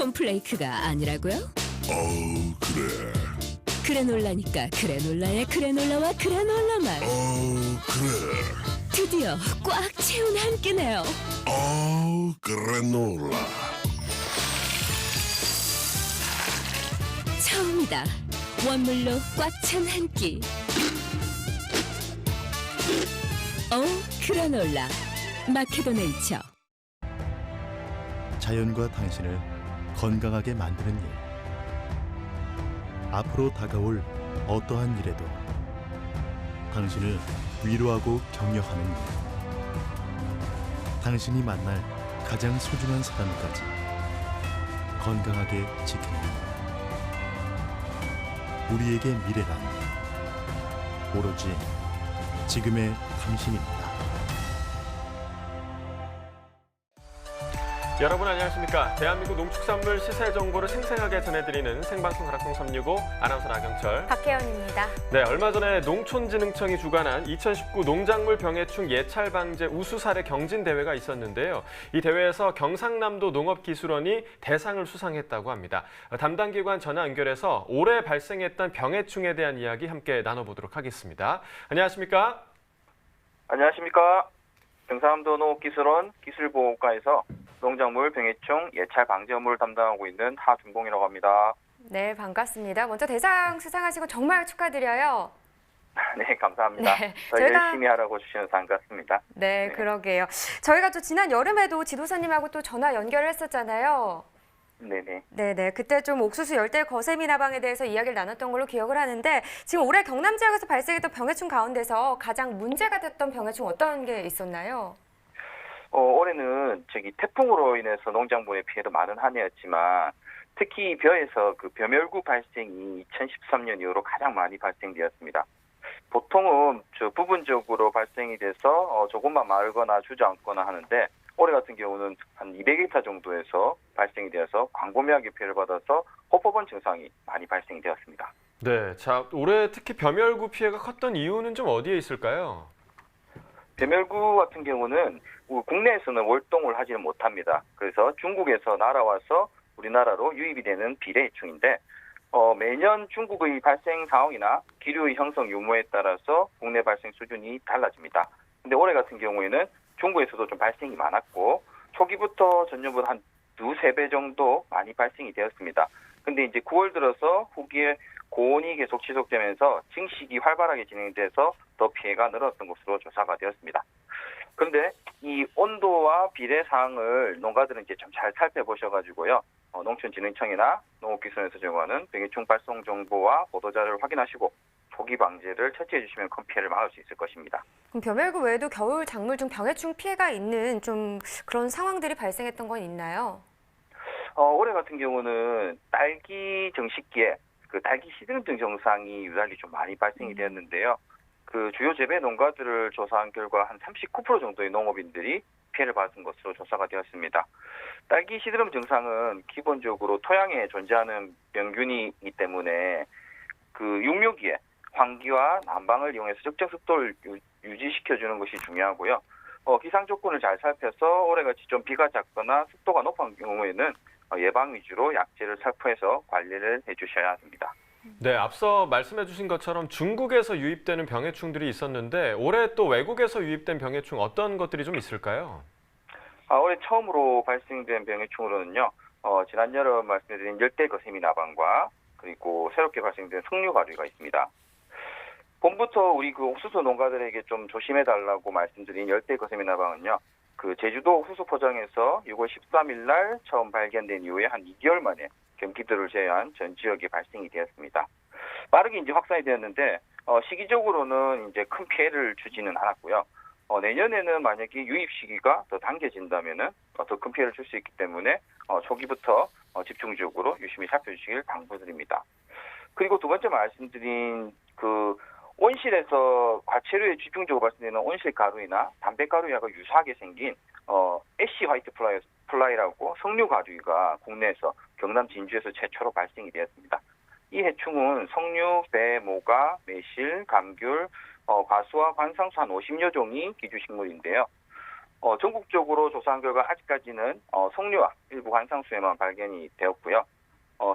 콘플레이크가 아니라고요? 그래. 그래놀라니까 그래놀라의 그래놀라와 그래놀라만 그래. 드디어 꽉 채운 한 끼네요. 그래놀라. 처음이다. 원물로 꽉 찬 한 끼. 그래놀라 마케도네이처. 자연과 당신을 건강하게 만드는 일. 앞으로 다가올 어떠한 일에도 당신을 위로하고 격려하는 일. 당신이 만날 가장 소중한 사람까지 건강하게 지키는 일. 우리에게 미래란 오로지 지금의 당신입니다. 여러분 안녕하십니까? 대한민국 농축산물 시세 정보를 생생하게 전해드리는 생방송 가락동 365 아나운서 나경철, 박혜연입니다. 네, 얼마 전에 농촌진흥청이 주관한 2019 농작물 병해충 예찰 방제 우수 사례 경진 대회가 있었는데요. 이 대회에서 경상남도 농업기술원이 대상을 수상했다고 합니다. 담당 기관 전화 연결해서 올해 발생했던 병해충에 대한 이야기 함께 나눠보도록 하겠습니다. 안녕하십니까? 안녕하십니까. 경상남도 농업기술원 기술보호과에서 농작물 병해충 예찰 방제 업무를 담당하고 있는 하준봉이라고 합니다. 네, 반갑습니다. 먼저 대상 수상하시고 정말 축하드려요. 네, 감사합니다. 네, 열심히 하라고 주시는 상 같습니다. 네, 그러게요. 저희가 또 지난 여름에도 지도사님하고 또 전화 연결을 했었잖아요. 네네. 그때 좀 옥수수 열대 거세미 나방에 대해서 이야기를 나눴던 걸로 기억을 하는데 지금 올해 경남 지역에서 발생했던 병해충 가운데서 가장 문제가 됐던 병해충 어떤 게 있었나요? 올해는 태풍으로 인해서 농작물의 피해도 많은 한 해였지만 특히 벼에서 그 벼멸구 발생이 2013년 이후로 가장 많이 발생되었습니다. 보통은 부분적으로 발생이 돼서 조금만 말거나 주저앉거나 하는데 올해 같은 경우는 한 200헥타 정도에서 발생이 되어서 광범위하게 피해를 받아서 호법원 증상이 많이 발생이 되었습니다. 네, 자, 올해 특히 벼멸구 피해가 컸던 이유는 좀 어디에 있을까요? 벼멸구 같은 경우는 국내에서는 월동을 하지는 못합니다. 그래서 중국에서 날아와서 우리나라로 유입이 되는 비례해충인데 매년 중국의 발생 상황이나 기류의 형성 유무에 따라서 국내 발생 수준이 달라집니다. 근데 올해 같은 경우에는 중국에서도 좀 발생이 많았고 초기부터 전년보다 한 두세 배 정도 많이 발생이 되었습니다. 근데 이제 9월 들어서 후기에 고온이 계속 지속되면서 증식이 활발하게 진행돼서 더 피해가 늘었던 것으로 조사가 되었습니다. 그런데 이 온도와 비례 사항을 농가들은 이제 좀 잘 살펴보셔가지고요. 농촌진흥청이나 농업기술원에서 제공하는 병해충 발생 정보와 보도자료를 확인하시고 초기 방제를 철저히 해주시면 큰 피해를 막을 수 있을 것입니다. 그럼 벼멸구 외에도 겨울 작물 중 병해충 피해가 있는 좀 그런 상황들이 발생했던 건 있나요? 올해 같은 경우는 딸기 정식기에 그 딸기 시드름증 증상이 유달리 좀 많이 발생이 되었는데요. 그 주요 재배 농가들을 조사한 결과 한 39% 정도의 농업인들이 피해를 받은 것으로 조사가 되었습니다. 딸기 시드름 증상은 기본적으로 토양에 존재하는 병균이기 때문에 그 육묘기에 환기와 난방을 이용해서 적정 습도를 유지시켜주는 것이 중요하고요. 기상 조건을 잘 살펴서 올해같이 좀 비가 작거나 습도가 높은 경우에는 예방 위주로 약제를 살포해서 관리를 해주셔야 합니다. 네, 앞서 말씀해 주신 것처럼 중국에서 유입되는 병해충들이 있었는데 올해 또 외국에서 유입된 병해충 어떤 것들이 좀 있을까요? 올해 처음으로 발생된 병해충으로는요. 지난 여름 말씀드린 열대 거세미 나방과 그리고 새롭게 발생된 석류가루가 있습니다. 봄부터 우리 그 옥수수 농가들에게 좀 조심해달라고 말씀드린 열대 거세미 나방은요. 그 제주도 옥수수 포장에서 6월 13일 날 처음 발견된 이후에 한 2개월 만에 경기도를 제외한 전 지역에 발생이 되었습니다. 빠르게 이제 확산이 되었는데 시기적으로는 이제 큰 피해를 주지는 않았고요. 내년에는 만약에 유입 시기가 더 당겨진다면은 더 큰 피해를 줄 수 있기 때문에 초기부터 집중적으로 유심히 살펴주시길 당부드립니다. 그리고 두 번째 말씀드린 그 온실에서 과체류에 집중적으로 발생되는 온실 가루이나 담배 가루하고 유사하게 생긴 애쉬 화이트 플라이라고 석류 가루가 국내에서 경남 진주에서 최초로 발생이 되었습니다. 이 해충은 석류, 배, 모가, 매실, 감귤, 과수와 관상수 한 50여 종이 기주식물인데요. 전국적으로 조사한 결과 아직까지는 석류와 일부 환상수에만 발견이 되었고요.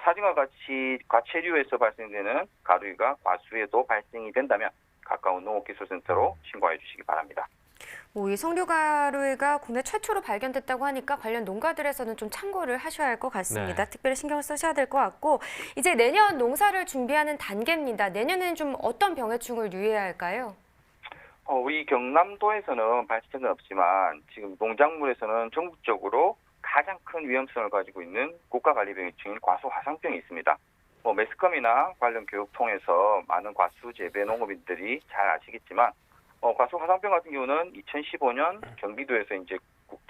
사진과 같이 과체류에서 발생되는 가루위가 과수에도 발생이 된다면 가까운 농업기술센터로 신고해 주시기 바랍니다. 이 석류가루가 국내 최초로 발견됐다고 하니까 관련 농가들에서는 좀 참고를 하셔야 할 것 같습니다. 네. 특별히 신경을 쓰셔야 될 것 같고 이제 내년 농사를 준비하는 단계입니다. 내년에는 좀 어떤 병해충을 유의해야 할까요? 우리 경남도에서는 발생은 없지만 지금 농작물에서는 전국적으로 가장 큰 위험성을 가지고 있는 국가관리병해충인 과수화상병이 있습니다. 매스컴이나 관련 교육 통해서 많은 과수 재배 농업인들이 잘 아시겠지만 과수화상병 같은 경우는 2015년 경기도에서 이제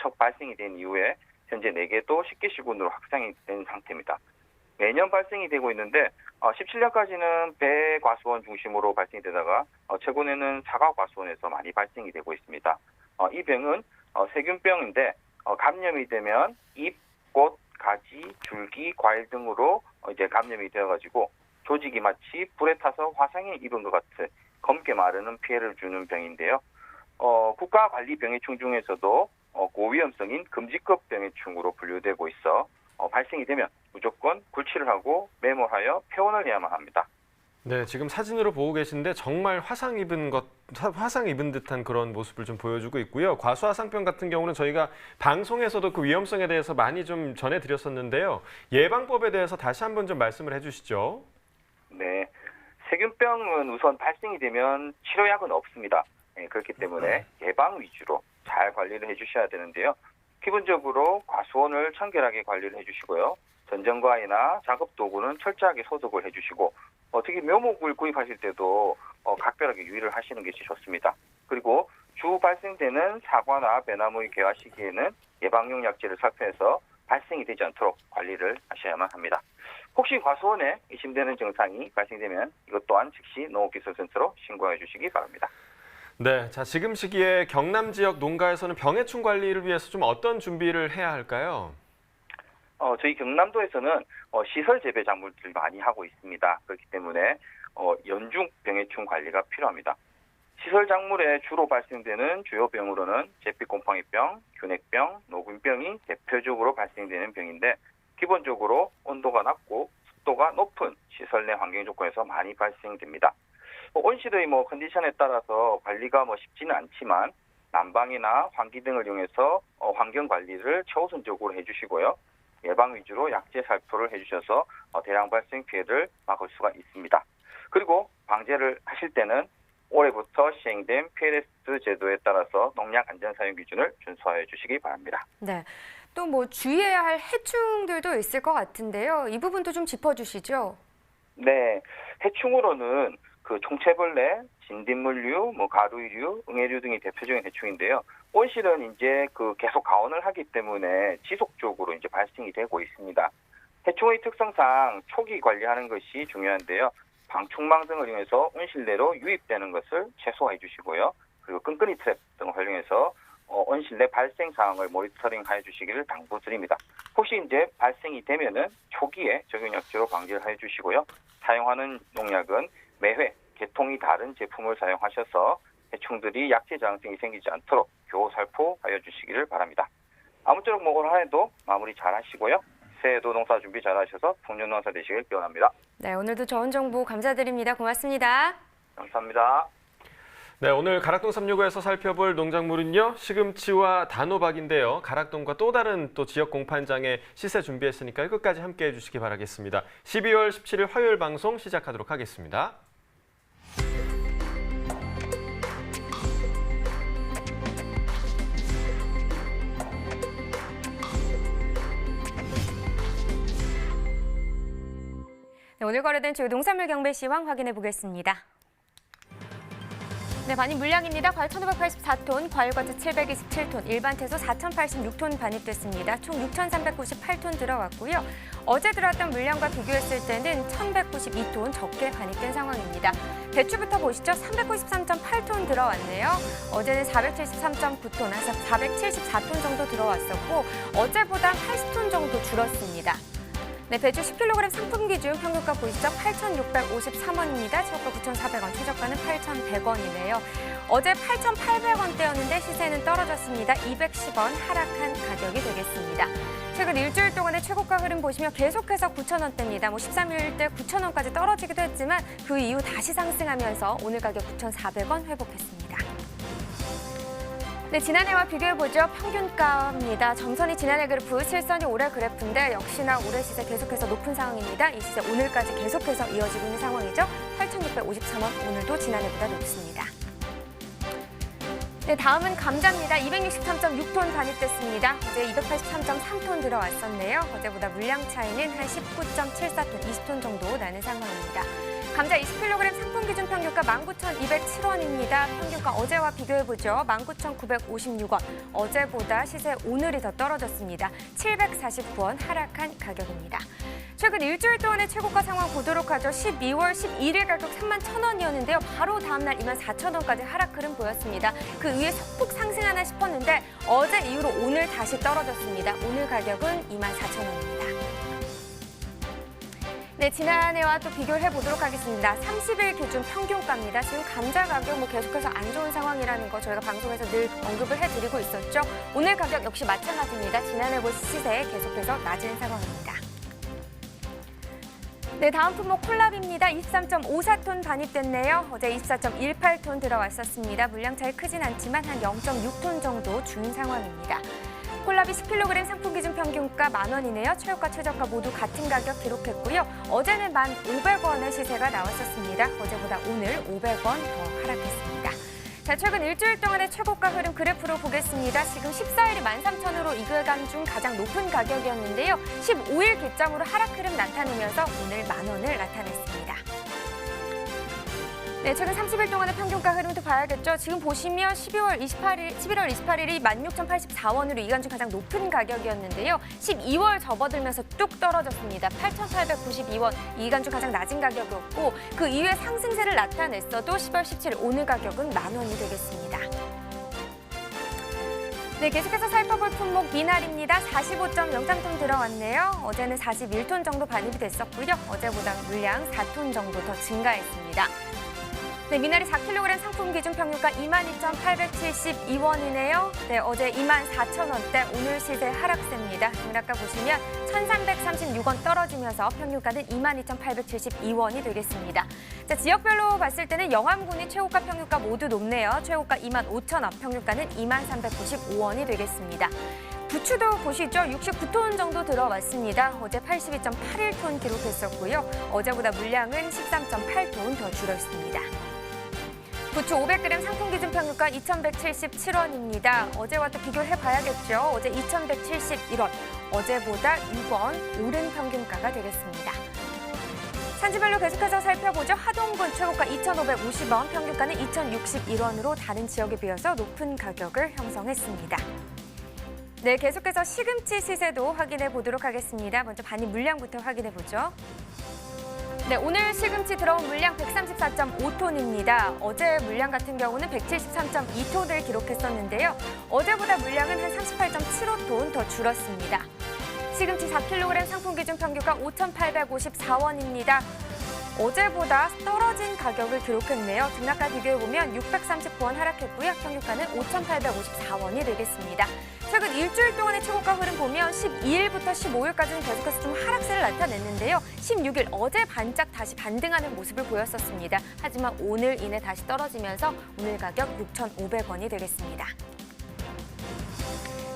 첫 발생이 된 이후에 현재 4개 도 10개 시군으로 확산이 된 상태입니다. 매년 발생이 되고 있는데 17년까지는 배과수원 중심으로 발생이 되다가 최근에는 사과과수원에서 많이 발생이 되고 있습니다. 이 병은 세균병인데 감염이 되면 잎, 꽃, 가지, 줄기, 과일 등으로 이제 감염이 되어가지고 조직이 마치 불에 타서 화상을 입은 것 같은 검게 마르는 피해를 주는 병인데요. 국가관리병해충 중에서도 고위험성인 금지급 병해충으로 분류되고 있어 발생이 되면 무조건 굴치를 하고 매몰하여 폐원을 해야만 합니다. 네, 지금 사진으로 보고 계신데 정말 화상 입은 듯한 그런 모습을 좀 보여주고 있고요. 과수화상병 같은 경우는 저희가 방송에서도 그 위험성에 대해서 많이 좀 전해드렸었는데요. 예방법에 대해서 다시 한번 좀 말씀을 해주시죠. 네, 세균병은 우선 발생이 되면 치료약은 없습니다. 그렇기 때문에 예방 위주로 잘 관리를 해주셔야 되는데요. 기본적으로 과수원을 청결하게 관리를 해주시고요. 전정과이나 작업도구는 철저하게 소독을 해주시고 특히 묘목을 구입하실 때도 각별하게 유의를 하시는 것이 좋습니다. 그리고 주 발생되는 사과나 배나무의 개화 시기에는 예방용 약제를 살펴서 발생이 되지 않도록 관리를 하셔야만 합니다. 혹시 과수원에 의심되는 증상이 발생되면 이것 또한 즉시 농업기술센터로 신고해 주시기 바랍니다. 네, 자 지금 시기에 경남 지역 농가에서는 병해충 관리를 위해서 좀 어떤 준비를 해야 할까요? 저희 경남도에서는 시설 재배 작물들을 많이 하고 있습니다. 그렇기 때문에 연중 병해충 관리가 필요합니다. 시설 작물에 주로 발생되는 주요 병으로는 제피곰팡이병, 균핵병, 노균병이 대표적으로 발생되는 병인데 기본적으로 온도가 낮고 습도가 높은 시설 내 환경 조건에서 많이 발생됩니다. 온실의 컨디션에 따라서 관리가 쉽지는 않지만 난방이나 환기 등을 이용해서 환경 관리를 최우선적으로 해주시고요. 예방 위주로 약제 살포를 해주셔서 대량 발생 피해를 막을 수가 있습니다. 그리고 방제를 하실 때는 올해부터 시행된 PLS 제도에 따라서 농약 안전 사용 기준을 준수하여 주시기 바랍니다. 네, 또 주의해야 할 해충들도 있을 것 같은데요. 이 부분도 좀 짚어주시죠. 네, 해충으로는 총채벌레, 진딧물류, 가루이류, 응애류 등이 대표적인 해충인데요. 온실은 이제 계속 가온을 하기 때문에 지속적으로 이제 발생이 되고 있습니다. 해충의 특성상 초기 관리하는 것이 중요한데요. 방충망 등을 이용해서 온실 내로 유입되는 것을 최소화해 주시고요. 그리고 끈끈이 트랩 등을 활용해서 온실 내 발생 사항을 모니터링해 주시기를 당부드립니다. 혹시 이제 발생이 되면은 초기에 적용약제로 방지를 해 주시고요. 사용하는 농약은 매회 계통이 다른 제품을 사용하셔서 해충들이 약제 저항성이 생기지 않도록 교호 살포하여 주시기를 바랍니다. 아무쪼록 올 한해도 마무리 잘 하시고요. 새해에도 농사 준비 잘 하셔서 풍년 농사 되시길 기원합니다. 네, 오늘도 좋은 정보 감사드립니다. 고맙습니다. 감사합니다. 네, 오늘 가락동 365에서 살펴볼 농작물은요. 시금치와 단호박인데요. 가락동과 또 다른 지역 공판장에 시세 준비했으니까요. 끝까지 함께해 주시기 바라겠습니다. 12월 17일 화요일 방송 시작하도록 하겠습니다. 네, 오늘 거래된 주요 농산물 경매 시황 확인해 보겠습니다. 네, 반입 물량입니다. 과일 1,584톤, 과일과채 727톤, 일반 채소 4,086톤 반입됐습니다. 총 6,398톤 들어왔고요. 어제 들어왔던 물량과 비교했을 때는 1,192톤 적게 반입된 상황입니다. 배추부터 보시죠. 393.8톤 들어왔네요. 어제는 473.9톤, 474톤 정도 들어왔었고 어제보다 80톤 정도 줄었습니다. 네, 배추 10kg 상품 기준 평균가 보시죠. 8,653원입니다. 최저가 9,400원, 최저가는 8,100원이네요. 어제 8,800원대였는데 시세는 떨어졌습니다. 210원 하락한 가격이 되겠습니다. 최근 일주일 동안의 최고가 흐름 보시면 계속해서 9,000원대입니다. 13일 때 9,000원까지 떨어지기도 했지만 그 이후 다시 상승하면서 오늘 가격 9,400원 회복했습니다. 네, 지난해와 비교해보죠. 평균가입니다. 점선이 지난해 그래프, 실선이 올해 그래프인데 역시나 올해 시세 계속해서 높은 상황입니다. 이 시세 오늘까지 계속해서 이어지고 있는 상황이죠. 8,653원, 오늘도 지난해보다 높습니다. 네, 다음은 감자입니다. 263.6톤 반입됐습니다. 어제 283.3톤 들어왔었네요. 어제보다 물량 차이는 한 19.74톤, 20톤 정도 나는 상황입니다. 감자 20kg 상품 기준 평균가 19,207원입니다. 평균가 어제와 비교해보죠. 19,956원. 어제보다 시세 오늘이 더 떨어졌습니다. 749원 하락한 가격입니다. 최근 일주일 동안의 최고가 상황 보도록 하죠. 12월 11일 가격 31,000원이었는데요. 바로 다음날 24,000원까지 하락 흐름 보였습니다. 그 위에 소폭 상승하나 싶었는데 어제 이후로 오늘 다시 떨어졌습니다. 오늘 가격은 24,000원입니다. 네, 지난해와 또 비교를 해보도록 하겠습니다. 30일 기준 평균가입니다. 지금 감자 가격 계속해서 안 좋은 상황이라는 거 저희가 방송에서 늘 언급을 해드리고 있었죠. 오늘 가격 역시 마찬가지입니다. 지난해 시세 계속해서 낮은 상황입니다. 네, 다음 품목 콜라비입니다. 23.54톤 반입됐네요. 어제 24.18톤 들어왔었습니다. 물량 차이 크진 않지만 한 0.6톤 정도 준 상황입니다. 콜라비 10kg 상품 기준 평균가 10,000원이네요. 최고가, 최저가 모두 같은 가격 기록했고요. 어제는 1,500원의 시세가 나왔었습니다. 어제보다 오늘 500원 더 하락했습니다. 자, 최근 일주일 동안의 최고가 흐름 그래프로 보겠습니다. 지금 14일이 13,000원으로 이거간 중 가장 높은 가격이었는데요. 15일 기점으로 하락 흐름 나타내면서 오늘 10,000원을 나타냈습니다. 네, 최근 30일 동안의 평균가 흐름도 봐야겠죠. 지금 보시면 11월 28일이 16,084원으로 이간 중 가장 높은 가격이었는데요. 12월 접어들면서 뚝 떨어졌습니다. 8,892원, 이간 중 가장 낮은 가격이었고 그 이후에 상승세를 나타냈어도 10월 17일 오늘 가격은 10,000원이 되겠습니다. 네, 계속해서 살펴볼 품목 미나리입니다. 45.03톤 들어왔네요. 어제는 41톤 정도 반입이 됐었고요. 어제보다 물량 4톤 정도 더 증가했습니다. 네, 미나리 4kg 상품 기준 평균가 22,872원이네요. 네, 어제 24,000원대, 오늘 시세 하락세입니다. 등락가 보시면 1,336원 떨어지면서 평균가는 22,872원이 되겠습니다. 자, 지역별로 봤을 때는 영암군이 최고가 평균가 모두 높네요. 최고가 25,000원, 평균가는 23,195원이 되겠습니다. 부추도 보시죠. 69톤 정도 들어왔습니다. 어제 82.81톤 기록했었고요. 어제보다 물량은 13.8톤 더 줄었습니다. 부추 500g 상품 기준 평균가 2,177원입니다. 어제와 또 비교를 해봐야겠죠. 어제 2,171원, 어제보다 6원 오른 평균가가 되겠습니다. 산지별로 계속해서 살펴보죠. 하동군 최고가 2,550원, 평균가는 2,061원으로 다른 지역에 비해서 높은 가격을 형성했습니다. 네, 계속해서 시금치 시세도 확인해 보도록 하겠습니다. 먼저 반입 물량부터 확인해 보죠. 네, 오늘 시금치 들어온 물량 134.5톤입니다. 어제 물량 같은 경우는 173.2톤을 기록했었는데요. 어제보다 물량은 한 38.75톤 더 줄었습니다. 시금치 4kg 상품 기준 평균가 5,854원입니다. 어제보다 떨어진 가격을 기록했네요. 등락가 비교해보면 639원 하락했고요. 평균가는 5,854원이 되겠습니다. 최근 일주일 동안의 최고가 흐름 보면 12일부터 15일까지는 계속해서 좀 하락세를 나타냈는데요. 16일 어제 반짝 다시 반등하는 모습을 보였었습니다. 하지만 오늘 이내 다시 떨어지면서 오늘 가격 6,500원이 되겠습니다.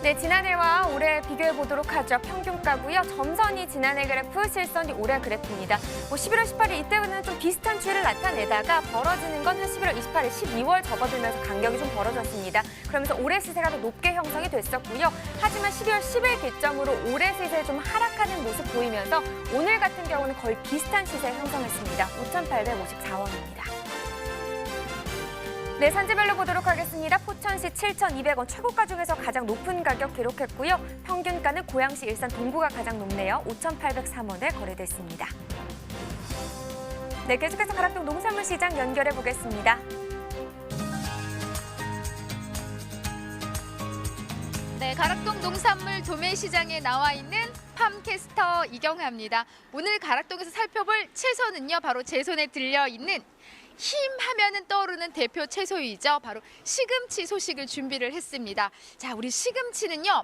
네, 지난해와 올해 비교해 보도록 하죠. 평균가고요. 점선이 지난해 그래프, 실선이 올해 그래프입니다. 11월 18일 이때는 좀 비슷한 추이를 나타내다가 벌어지는 건 한 11월 28일, 12월 접어들면서 간격이 좀 벌어졌습니다. 그러면서 올해 시세가 더 높게 형성이 됐었고요. 하지만 12월 10일 기점으로 올해 시세 좀 하락하는 모습 보이면서 오늘 같은 경우는 거의 비슷한 시세 형성했습니다. 5,854원입니다. 네, 산지별로 보도록 하겠습니다. 포천시 7,200원 최고가 중에서 가장 높은 가격 기록했고요. 평균가는 고양시, 일산, 동구가 가장 높네요. 5,803원에 거래됐습니다. 네, 계속해서 가락동 농산물 시장 연결해 보겠습니다. 네, 가락동 농산물 도매시장에 나와 있는 팜캐스터 이경하입니다. 오늘 가락동에서 살펴볼 채소는요, 바로 제 손에 들려 있는 힘 하면은 떠오르는 대표 채소이죠. 바로 시금치 소식을 준비를 했습니다. 자, 우리 시금치는요,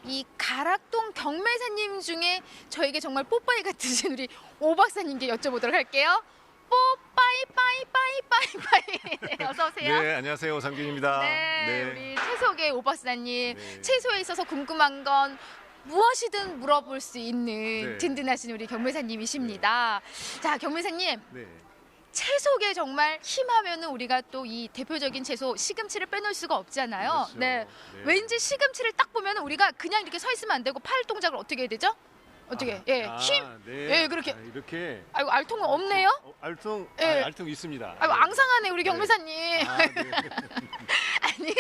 이 가락동 경매사님 중에 저에게 정말 뽀빠이 같으신 우리 오 박사님께 여쭤보도록 할게요. 뽀빠이. 네, 어서 오세요. 네, 안녕하세요. 오상균입니다. 네, 우리 채소계 오 박사님. 채소에 있어서 궁금한 건 무엇이든 물어볼 수 있는 든든하신 우리 경매사님이십니다. 자, 경매사님. 채소계 정말 힘하면은 우리가 또 이 대표적인 채소 시금치를 빼놓을 수가 없잖아요. 그렇죠. 네. 왠지 시금치를 딱 보면 우리가 그냥 이렇게 서 있으면 안 되고 팔 동작을 어떻게 해야 되죠? 어떻게? 힘. 네. 예, 그렇게. 이렇게. 아이고, 알통은 없네요? 알통, 예. 알통 있습니다. 아이고, 앙상하네 우리 경매사님. 네. 아니,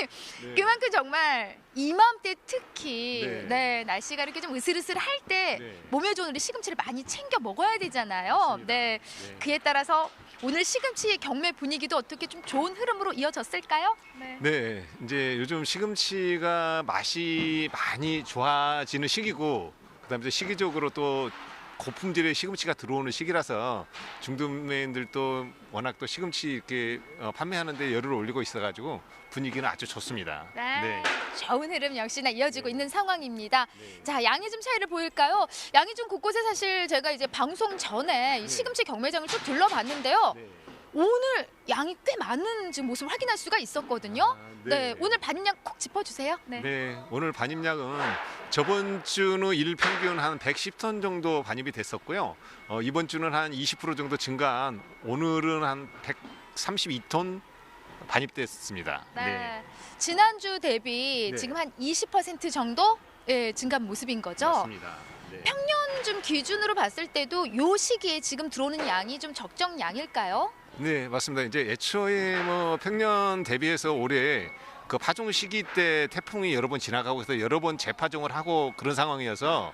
그만큼 정말 이맘때 특히 네. 날씨가 이렇게 좀 으슬으슬할 때 네. 몸에 좋은 우리 시금치를 많이 챙겨 먹어야 되잖아요. 맞습니다. 네. 네. 그에 따라서 오늘 시금치의 경매 분위기도 어떻게 좀 좋은 흐름으로 이어졌을까요? 네, 이제 요즘 시금치가 맛이 많이 좋아지는 시기고, 그다음에 시기적으로 또 고품질의 시금치가 들어오는 시기라서 중도매인들도 워낙 또 시금치 이렇게 판매하는데 열을 올리고 있어가지고 분위기는 아주 좋습니다. 네. 좋은 흐름 역시나 이어지고 있는 상황입니다. 자, 양이 좀 차이를 보일까요? 양이 좀 곳곳에 사실 제가 이제 방송 전에 이 시금치 경매장을 쭉 둘러봤는데요. 오늘 양이 꽤 많은 지금 모습을 확인할 수가 있었거든요. 네, 오늘 반입량 콕 짚어주세요. 네, 오늘 반입량은 저번 주는 일 평균 한 110톤 정도 반입이 됐었고요. 이번 주는 한 20% 정도 증가한 오늘은 한 132톤 반입됐습니다. 네. 지난주 대비 지금 한 20% 정도 증가한 모습인 거죠. 맞습니다. 평년쯤 기준으로 봤을 때도 요 시기에 지금 들어오는 양이 좀 적정량일까요? 네, 맞습니다. 이제 애초에 뭐 평년 대비해서 올해 그 파종 시기 때 태풍이 여러 번 지나가고 해서 여러 번 재파종을 하고 그런 상황이어서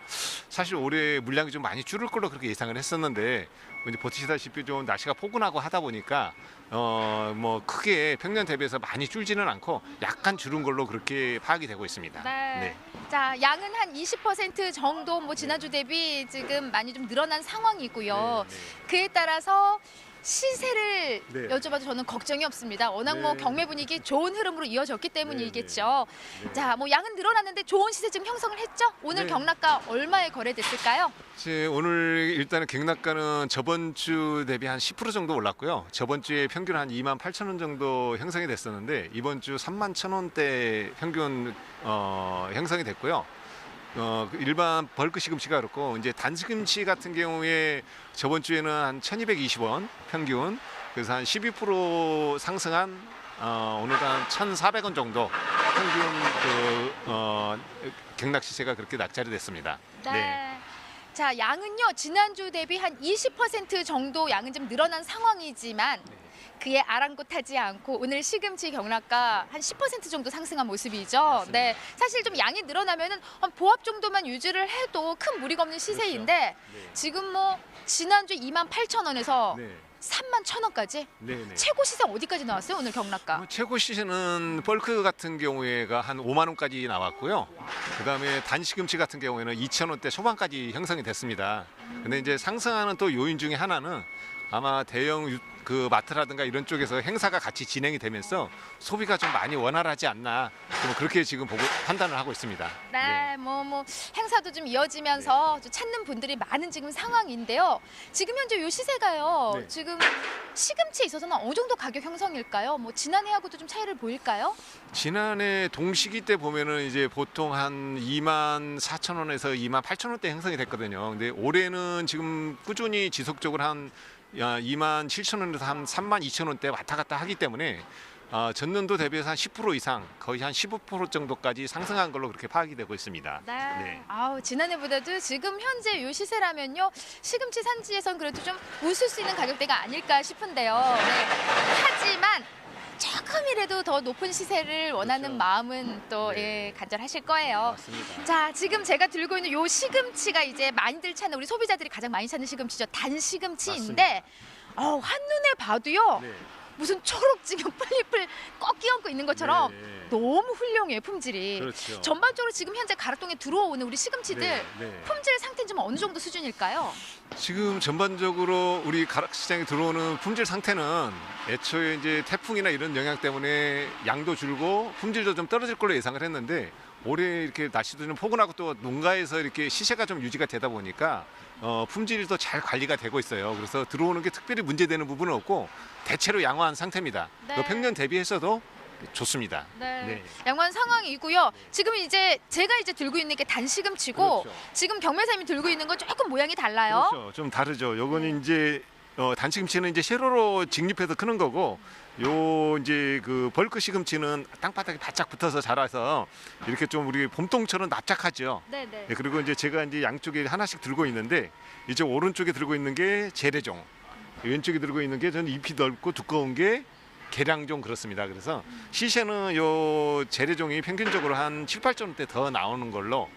사실 올해 물량이 좀 많이 줄을 걸로 그렇게 예상을 했었는데 이제 보시다시피 좀 날씨가 포근하고 하다 보니까 뭐 크게 평년 대비해서 많이 줄지는 않고 약간 줄은 걸로 그렇게 파악이 되고 있습니다. 네. 자, 양은 한 20% 정도 뭐 지난주 대비 지금 많이 좀 늘어난 상황이고요. 그에 따라서 시세를 여쭤봐도 저는 걱정이 없습니다. 워낙 뭐 경매 분위기 좋은 흐름으로 이어졌기 때문이겠죠. 자, 뭐 양은 늘어났는데 좋은 시세 지금 형성을 했죠? 오늘 경락가 얼마에 거래됐을까요? 오늘 일단은 경락가는 저번 주 대비 한 10% 정도 올랐고요. 저번 주에 평균 한 28,000원 정도 형성이 됐었는데 이번 주 31,000원대 평균 형성이 됐고요. 일반 벌크 시금치가 그렇고 이제 단시금치 같은 경우에 저번 주에는 한 1,220원 평균, 그래서 한 12% 상승한 오늘은 한 1,400원 정도 평균 경락 시세가 그렇게 낙찰이 됐습니다. 자, 양은요 지난주 대비 한 20% 정도 양은 좀 늘어난 상황이지만 그에 아랑곳하지 않고 오늘 시금치 경락가 한 10% 정도 상승한 모습이죠. 맞습니다. 네, 사실 좀 양이 늘어나면은 한 보합 정도만 유지를 해도 큰 무리가 없는 시세인데 지금 뭐 지난주 28,000원에서 31,000원까지 최고 시세 어디까지 나왔어요 오늘 경락가? 최고 시세는 벌크 같은 경우에가 한 5만 원까지 나왔고요. 그다음에 단시금치 같은 경우에는 2,000원대 초반까지 형성이 됐습니다. 근데 이제 상승하는 또 요인 중에 하나는 아마 대형 그 마트라든가 이런 쪽에서 행사가 같이 진행이 되면서 소비가 좀 많이 원활하지 않나 그렇게 지금 보고 판단을 하고 있습니다. 네, 뭐 행사도 좀 이어지면서 좀 찾는 분들이 많은 지금 상황인데요. 지금 현재 요 시세가요. 지금 시금치에 있어서는 어느 정도 가격 형성일까요? 뭐 지난해하고도 좀 차이를 보일까요? 지난해 동시기 때 보면은 이제 보통 한 24,000원에서 28,000원대 형성이 됐거든요. 근데 올해는 지금 꾸준히 지속적으로 한 27,000원에서 한 32,000원대 왔다 갔다 하기 때문에 전년도 대비해서 한 10% 이상, 거의 한 15% 정도까지 상승한 걸로 그렇게 파악이 되고 있습니다. 아우, 지난해보다도 지금 현재 요 시세라면요 시금치 산지에선 그래도 좀 웃을 수 있는 가격대가 아닐까 싶은데요. 하지만 조금이라도 더 높은 시세를 원하는 마음은 또 간절하실 거예요. 맞습니다. 자, 지금 제가 들고 있는 요 시금치가 이제 많이들 찾는 우리 소비자들이 가장 많이 찾는 시금치죠. 단시금치인데 한눈에 봐도요. 무슨 초록지경 풀잎을 꼭 끼얹고 있는 것처럼 네. 너무 훌륭해요, 품질이. 그렇죠. 전반적으로 지금 현재 가락동에 들어오는 우리 시금치들 네, 네. 품질 상태는 좀 어느 정도 수준일까요? 지금 전반적으로 우리 가락 시장에 들어오는 품질 상태는 애초에 이제 태풍이나 이런 영향 때문에 양도 줄고 품질도 좀 떨어질 걸로 예상을 했는데 올해 이렇게 날씨도 좀 포근하고 또 농가에서 이렇게 시세가 좀 유지가 되다 보니까 품질도 잘 관리가 되고 있어요. 그래서 들어오는 게 특별히 문제되는 부분은 없고 대체로 양호한 상태입니다. 네. 그 평년 대비해서도 좋습니다. 네. 양호한 상황이고요. 지금 이제 제가 이제 들고 있는 게 단시금치고 그렇죠. 지금 경매사님이 들고 있는 건 조금 모양이 달라요. 그렇죠. 좀 다르죠. 요거는 이제 단시금치는 이제 세로로 직립해서 크는 거고 요 이제 그 벌크 시금치는 땅바닥에 바짝 붙어서 자라서 이렇게 좀 우리 봄동처럼 납작하죠. 네네. 네, 그리고 이제 제가 이제 양쪽에 하나씩 들고 있는데 이제 오른쪽에 들고 있는 게 재래종, 왼쪽에 들고 있는 게 저는 잎이 넓고 두꺼운 게 계량종 그렇습니다. 그래서 시세는 요 재래종이 평균적으로 한 7, 8,000원대 더 나오는 걸로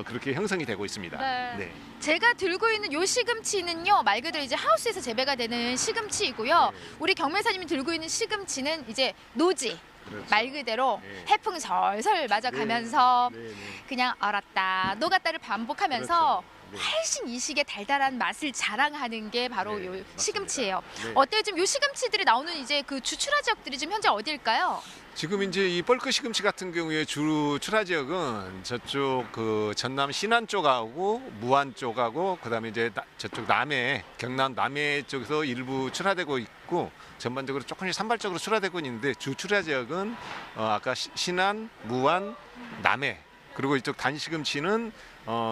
그렇게 형성이 되고 있습니다. 네. 제가 들고 있는 요 시금치는요, 말 그대로 이제 하우스에서 재배가 되는 시금치이고요. 우리 경매사님이 들고 있는 시금치는 이제 노지. 그렇죠. 말 그대로 네. 해풍 설설 맞아가면서 네, 네. 그냥 얼었다 녹았다를 반복하면서 그렇죠. 네. 훨씬 이 시기에 달달한 맛을 자랑하는 게 바로 네, 요 맞습니다. 시금치예요. 네. 어때요? 지금 요 시금치들이 나오는 이제 그 주출하 지역들이 지금 현재 어디일까요? 지금 이제 이 벌크 시금치 같은 경우에 주 출하 지역은 저쪽 그 전남 신안 쪽하고 무안 쪽하고 그다음에 이제 저쪽 남해 경남 남해 쪽에서 일부 출하되고 있고 전반적으로 조금씩 산발적으로 출하되고 있는데 주 출하 지역은 아까 신안, 무안, 남해 그리고 이쪽 단시금치는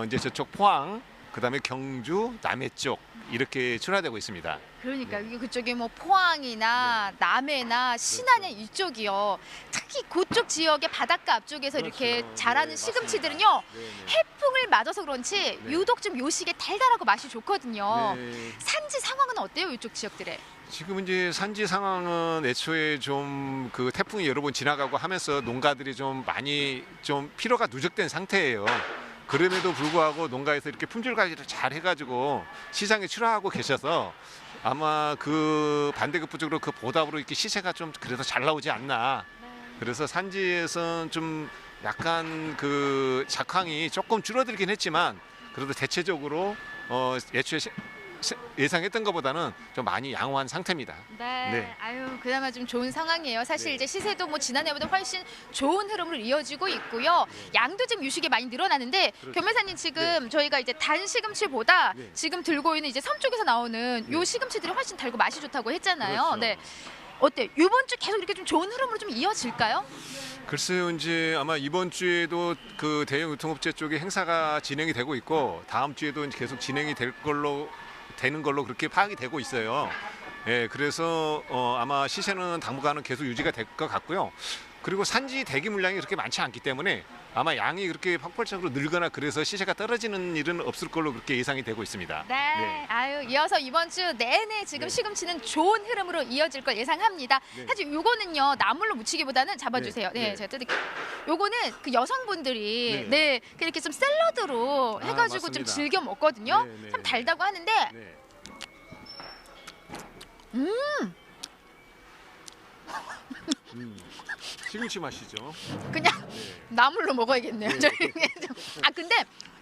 이제 저쪽 포항 그다음에 경주, 남해 쪽 이렇게 출하되고 있습니다. 그러니까 이게 그쪽에 뭐 포항이나 남해나 신안이 이쪽이요. 특히 그쪽 지역의 바닷가 앞쪽에서 이렇게 그렇죠. 자라는 네, 시금치들은요. 맞습니다. 네, 네. 해풍을 맞아서 그런지 네. 유독 좀 요 시기에 달달하고 맛이 좋거든요. 네. 산지 상황은 어때요? 이쪽 지역들에? 지금 이제 산지 상황은 애초에 좀 그 태풍이 여러 번 지나가고 하면서 농가들이 좀 많이 좀 피로가 누적된 상태예요. 그럼에도 불구하고 농가에서 이렇게 품질 관리를 잘 해가지고 시장에 출하하고 계셔서 아마 그 반대급부적으로 그 보답으로 이렇게 시세가 좀 그래도 잘 나오지 않나. 그래서 산지에서는 좀 약간 그 작황이 조금 줄어들긴 했지만 그래도 대체적으로 애초에 예상했던 것보다는 좀 많이 양호한 상태입니다. 네. 아유, 그나마 좀 좋은 상황이에요. 사실 네. 이제 시세도 뭐 지난해보다 훨씬 좋은 흐름으로 이어지고 있고요. 양도 지금 유식이 많이 늘어나는데 그렇죠. 교매사님 지금 저희가 이제 단 시금치보다 네. 지금 들고 있는 이제 섬 쪽에서 나오는 요 네. 시금치들이 훨씬 달고 맛이 좋다고 했잖아요. 그렇죠. 네. 어때? 이번 주 계속 이렇게 좀 좋은 흐름으로 좀 이어질까요? 글쎄요, 이제 아마 이번 주에도 그 대형 유통업체 쪽에 행사가 진행이 되고 있고 다음 주에도 이제 계속 진행이 되는 걸로 그렇게 파악이 되고 있어요. 예, 그래서 아마 시세는 당분간은 계속 유지가 될 것 같고요. 그리고 산지 대기 물량이 그렇게 많지 않기 때문에 아마 양이 그렇게 폭발적으로 늘거나 그래서 시세가 떨어지는 일은 없을 걸로 그렇게 예상이 되고 있습니다. 네. 아유, 이어서 이번 주 내내 지금 네. 시금치는 좋은 흐름으로 이어질 걸 예상합니다. 네. 사실 요거는요, 나물로 무치기보다는 잡아주세요. 네. 네, 네. 제가 뜯을게요. 요거는 그 여성분들이 네. 이렇게 좀 샐러드로 아, 해가지고 좀 맞습니다. 즐겨 먹거든요. 네, 네, 참 네. 달다고 하는데 네. 시금치 맛이죠. 그냥 네. 나물로 먹어야겠네요. 네. 근데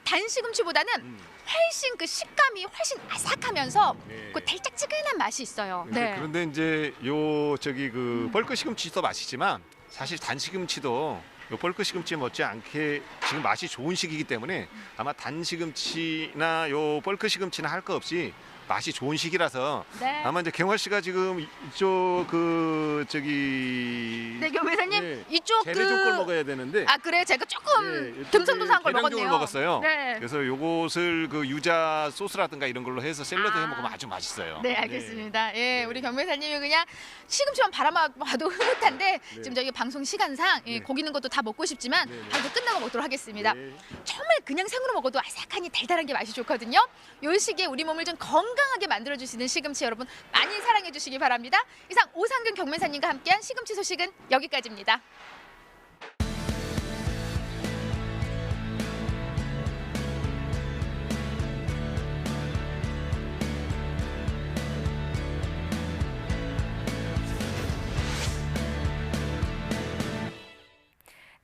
단시금치보다는 훨씬 그 식감이 훨씬 아삭하면서 네. 그 달짝지근한 맛이 있어요. 네. 그런데 이제 요 저기 그 벌크 시금치도 맛있지만 사실 단 시금치도 요 벌크 시금치 못지않게 지금 맛이 좋은 시기이기 때문에 아마 단 시금치나 요 벌크 시금치나 할 거 없이 맛이 좋은 시기라서 네. 아마 이제 경월 씨가 지금 이쪽 그 저기 네, 교매사님 네, 이쪽 재래종 걸 먹어야 되는데 아 그래 제가 조금 네, 듬성듬성한 걸 계량종을 먹었네요. 먹었어요. 네. 그래서 요것을 그 유자 소스라든가 이런 걸로 해서 샐러드 아. 해 먹으면 아주 맛있어요. 네, 알겠습니다. 예, 네. 우리 경매사님이 그냥 시금치만 바라봐도 흐뭇한데 네. 지금 저희 방송 시간상 네. 고기 있는 것도 다 먹고 싶지만 네, 네. 방송 끝나고 먹도록 하겠습니다. 네. 정말 그냥 생으로 먹어도 아삭하니 달달한 게 맛이 좋거든요. 요 시기에 우리 몸을 좀 건강하게 만들어주시는 시금치 여러분 많이 사랑해 주시기 바랍니다. 이상 오상균 경매사님과 함께한 시금치 소식은 여기까지입니다.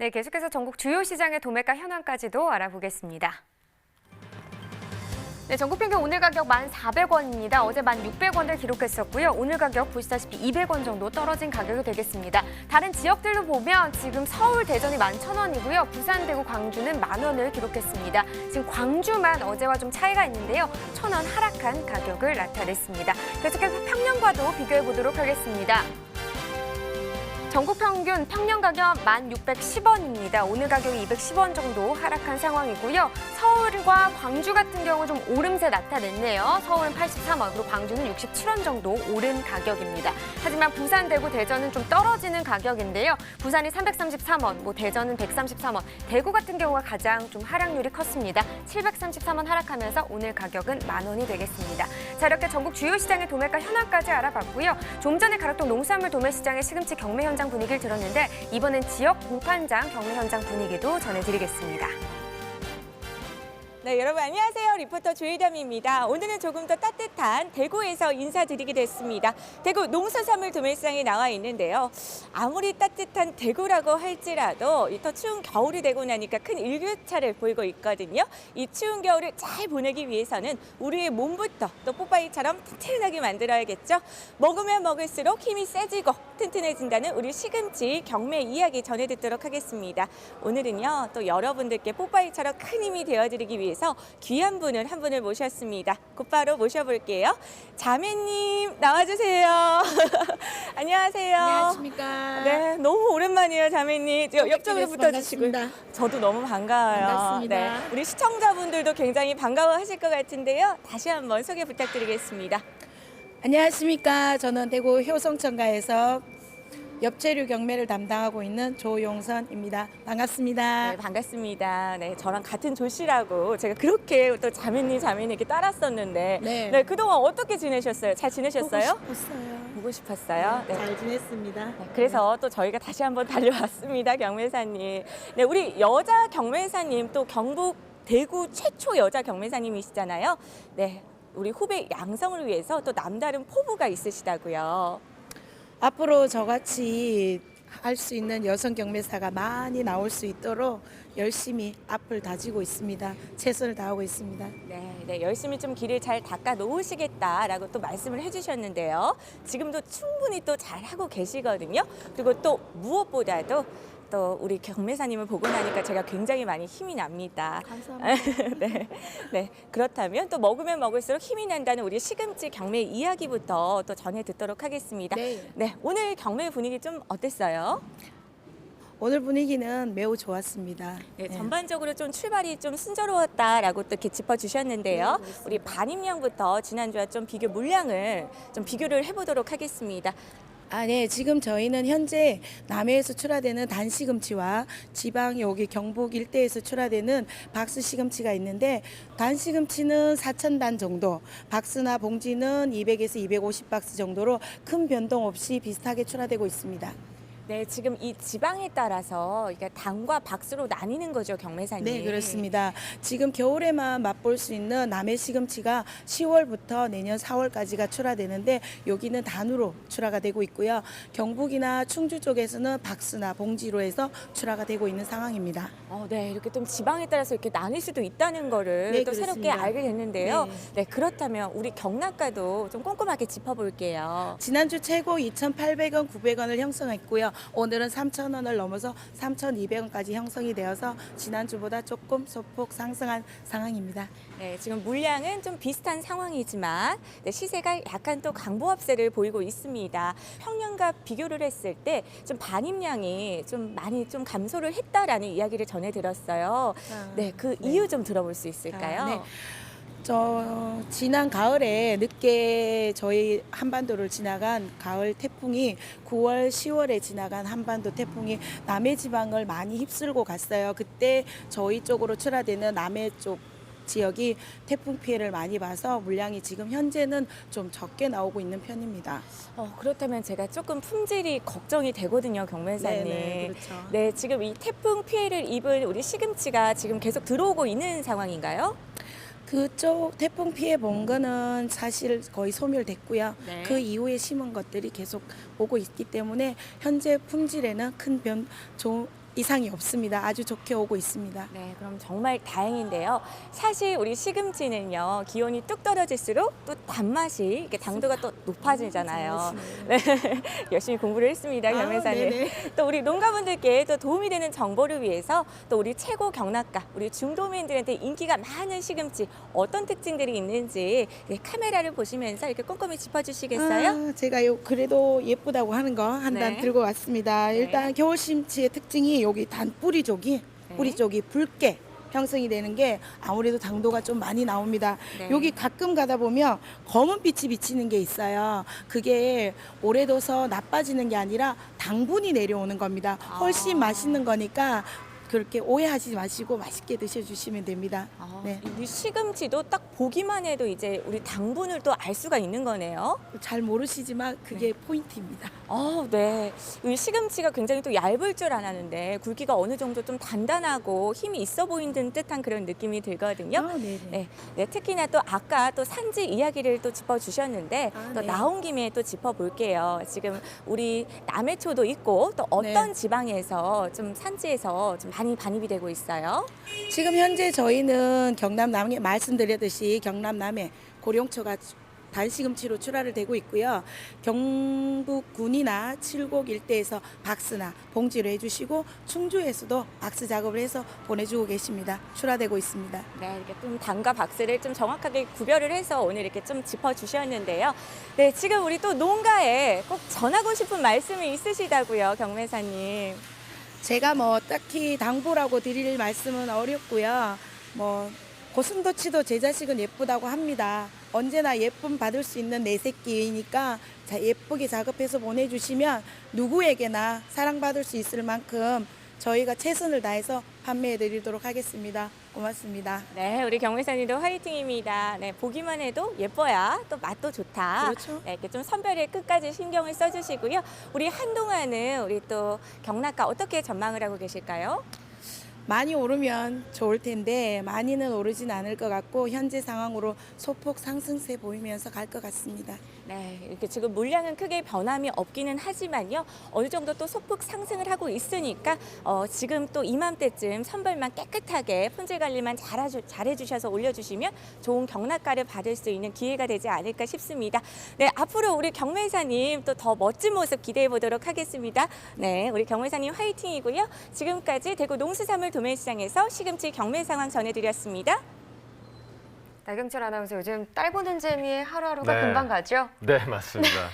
네, 계속해서 전국 주요 시장의 도매가 현황까지도 알아보겠습니다. 네, 전국 평균 오늘 가격 1,400원입니다. 어제 1,600원을 기록했었고요. 오늘 가격 보시다시피 200원 정도 떨어진 가격이 되겠습니다. 다른 지역들로 보면 지금 서울, 대전이 11,000원이고요. 부산, 대구, 광주는 10,000원을 기록했습니다. 지금 광주만 어제와 좀 차이가 있는데요. 1,000원 하락한 가격을 나타냈습니다. 계속해서 평년과도 비교해 보도록 하겠습니다. 전국 평균 평년 가격 1,610원입니다. 오늘 가격이 210원 정도 하락한 상황이고요. 서울과 광주 같은 경우 좀 오름세 나타냈네요. 서울은 83원, 그리고 광주는 67원 정도 오른 가격입니다. 하지만 부산, 대구, 대전은 좀 떨어지는 가격인데요. 부산이 333원, 대전은 133원, 대구 같은 경우가 가장 좀 하락률이 컸습니다. 733원 하락하면서 오늘 가격은 10,000원이 되겠습니다. 자, 이렇게 전국 주요 시장의 도매가 현황까지 알아봤고요. 좀 전에 가락동 농산물 도매시장의 시금치 경매 현장 분위기를 들었는데 이번엔 지역 공판장 경매 현장 분위기도 전해드리겠습니다. 네, 여러분 안녕하세요. 리포터 조혜담입니다. 오늘은 조금 더 따뜻한 대구에서 인사드리게 됐습니다. 대구 농수산물 도매시장에 나와 있는데요. 아무리 따뜻한 대구라고 할지라도 더 추운 겨울이 되고 나니까 큰 일교차를 보이고 있거든요. 이 추운 겨울을 잘 보내기 위해서는 우리의 몸부터 또 뽀빠이처럼 튼튼하게 만들어야겠죠. 먹으면 먹을수록 힘이 세지고 튼튼해진다는 우리 시금치 경매 이야기 전해 듣도록 하겠습니다. 오늘은요, 또 여러분들께 뽀빠이처럼 큰 힘이 되어드리기 위해서 귀한 분을 한 분을 모셨습니다. 곧바로 모셔볼게요. 자매님 나와주세요. 안녕하세요. 안녕하십니까. 네, 너무 오랜만이에요, 자매님. 옆쪽으로 붙어주시고요. 저도 너무 반가워요. 반갑습니다. 네, 우리 시청자분들도 굉장히 반가워하실 것 같은데요. 다시 한번 소개 부탁드리겠습니다. 안녕하십니까. 저는 대구 효성청가에서 엽채류 경매를 담당하고 있는 조용선입니다. 반갑습니다. 네, 반갑습니다. 네, 저랑 같은 조씨라고 제가 그렇게 또 자매님 이렇게 따랐었는데 네. 그동안 어떻게 지내셨어요? 잘 지내셨어요? 보고 싶었어요. 보고 싶었어요. 네. 잘 지냈습니다. 네, 그래서 또 저희가 다시 한번 달려왔습니다, 경매사님. 네, 우리 여자 경매사님 또 경북 대구 최초 여자 경매사님이시잖아요. 네, 우리 후배 양성을 위해서 또 남다른 포부가 있으시다고요. 앞으로 저같이 할 수 있는 여성 경매사가 많이 나올 수 있도록 열심히 앞을 다지고 있습니다. 최선을 다하고 있습니다. 네, 열심히 좀 길을 잘 닦아 놓으시겠다라고 또 말씀을 해주셨는데요. 지금도 충분히 또 잘하고 계시거든요. 그리고 또 무엇보다도 또 우리 경매사님을 보고 나니까 제가 굉장히 많이 힘이 납니다. 감사합니다. 네. 그렇다면 또 먹으면 먹을수록 힘이 난다는 우리 시금치 경매 이야기부터 또 전해 듣도록 하겠습니다. 네. 오늘 경매 분위기 좀 어땠어요? 오늘 분위기는 매우 좋았습니다. 네, 전반적으로 좀 출발이 좀 순조로웠다라고 또 이렇게 짚어주셨는데요. 네, 우리 반입량부터 지난주와 좀 비교 물량을 좀 비교를 해보도록 하겠습니다. 네. 지금 저희는 현재 남해에서 출하되는 단시금치와 지방 여기 경북 일대에서 출하되는 박스 시금치가 있는데 단시금치는 4,000단 정도, 박스나 봉지는 200에서 250박스 정도로 큰 변동 없이 비슷하게 출하되고 있습니다. 네, 지금 이 지방에 따라서 그러니까 단과 박스로 나뉘는 거죠, 경매사님. 네, 그렇습니다. 지금 겨울에만 맛볼 수 있는 남해 시금치가 10월부터 내년 4월까지가 출하되는데 여기는 단으로 출하가 되고 있고요. 경북이나 충주 쪽에서는 박스나 봉지로 해서 출하가 되고 있는 상황입니다. 네, 이렇게 좀 지방에 따라서 이렇게 나뉠 수도 있다는 거를 네, 또 새롭게 그렇습니다. 알게 됐는데요. 네. 네, 그렇다면 우리 경락가도 좀 꼼꼼하게 짚어볼게요. 지난주 최고 2,800원, 900원을 형성했고요. 오늘은 3,000원을 넘어서 3,200원까지 형성이 되어서 지난주보다 조금 소폭 상승한 상황입니다. 네, 지금 물량은 좀 비슷한 상황이지만 시세가 약간 또 강보합세를 보이고 있습니다. 평년과 비교를 했을 때 좀 반입량이 좀 많이 좀 감소를 했다라는 이야기를 전해 들었어요. 네, 그 이유 좀 들어볼 수 있을까요? 네. 지난 가을에 늦게 저희 한반도를 지나간 가을 태풍이 9월, 10월에 지나간 한반도 태풍이 남해 지방을 많이 휩쓸고 갔어요. 그때 저희 쪽으로 출하되는 남해 쪽 지역이 태풍 피해를 많이 봐서 물량이 지금 현재는 좀 적게 나오고 있는 편입니다. 그렇다면 제가 조금 품질이 걱정이 되거든요, 경매사님. 네, 그렇죠. 네, 지금 이 태풍 피해를 입은 우리 시금치가 지금 계속 들어오고 있는 상황인가요? 그쪽 태풍 피해 본 거는 사실 거의 소멸됐고요. 네. 그 이후에 심은 것들이 계속 오고 있기 때문에 현재 품질에는 큰 이상이 없습니다. 아주 좋게 오고 있습니다. 네, 그럼 정말 다행인데요. 사실 우리 시금치는요, 기온이 뚝 떨어질수록 또 단맛이 이렇게 당도가 또 높아지잖아요. 네, 열심히 공부를 했습니다, 경매사님. 네네. 또 우리 농가분들께 또 도움이 되는 정보를 위해서 또 우리 최고 경락가, 우리 중도민들한테 인기가 많은 시금치 어떤 특징들이 있는지 카메라를 보시면서 이렇게 꼼꼼히 짚어주시겠어요? 제가 그래도 예쁘다고 하는 거 한 단 네. 들고 왔습니다. 일단 겨울심치의 특징이 여기 단 뿌리 쪽이 붉게 형성이 되는 게 아무래도 당도가 좀 많이 나옵니다. 네. 여기 가끔 가다 보면 검은빛이 비치는 게 있어요. 그게 오래 둬서 나빠지는 게 아니라 당분이 내려오는 겁니다. 훨씬 맛있는 거니까 그렇게 오해하지 마시고 맛있게 드셔주시면 됩니다. 네. 이 시금치도 딱 보기만 해도 이제 우리 당분을 또 알 수가 있는 거네요. 잘 모르시지만 그게 포인트입니다. 네. 이 시금치가 굉장히 또 얇을 줄 알았는데 굵기가 어느 정도 좀 단단하고 힘이 있어 보이는 듯한 그런 느낌이 들거든요. 네네. 네, 특히나 또 아까 또 산지 이야기를 또 짚어주셨는데 또 네. 나온 김에 또 짚어볼게요. 지금 우리 남해초도 있고 또 어떤 지방에서 좀 산지에서 좀 많이 반입이 되고 있어요? 지금 현재 저희는 경남 남해 말씀드렸듯이 경남 남해 고령초가 단시금치로 출하를 되고 있고요. 경북군이나 칠곡 일대에서 박스나 봉지를 해주시고 충주에서도 박스 작업을 해서 보내주고 계십니다. 출하되고 있습니다. 네, 이렇게 좀 단과 박스를 좀 정확하게 구별을 해서 오늘 이렇게 좀 짚어주셨는데요. 네, 지금 우리 또 농가에 꼭 전하고 싶은 말씀이 있으시다고요, 경매사님. 제가 뭐 딱히 당부라고 드릴 말씀은 어렵고요. 뭐 고슴도치도 제 자식은 예쁘다고 합니다. 언제나 예쁨 받을 수 있는 내 새끼이니까 예쁘게 작업해서 보내주시면 누구에게나 사랑받을 수 있을 만큼 저희가 최선을 다해서 판매해 드리도록 하겠습니다. 고맙습니다. 네, 우리 경매사님도 화이팅입니다. 네, 보기만 해도 예뻐야 또 맛도 좋다. 그렇죠. 네, 이렇게 좀 선별에 끝까지 신경을 써주시고요. 우리 한동안은 우리 또 경락가 어떻게 전망을 하고 계실까요? 많이 오르면 좋을 텐데 많이는 오르진 않을 것 같고 현재 상황으로 소폭 상승세 보이면서 갈 것 같습니다. 네, 이렇게 지금 물량은 크게 변함이 없기는 하지만요. 어느 정도 또 소폭 상승을 하고 있으니까 지금 또 이맘때쯤 선별만 깨끗하게 품질 관리만 잘해주셔서 올려주시면 좋은 경락가를 받을 수 있는 기회가 되지 않을까 싶습니다. 네, 앞으로 우리 경매사님 또 더 멋진 모습 기대해 보도록 하겠습니다. 네, 우리 경매사님 화이팅이고요. 지금까지 대구 농수산물 도매시장에서 시금치 경매 상황 전해드렸습니다. 나경철 아나운서 요즘 딸 보는 재미에 하루하루가 네. 금방 가죠? 네, 맞습니다.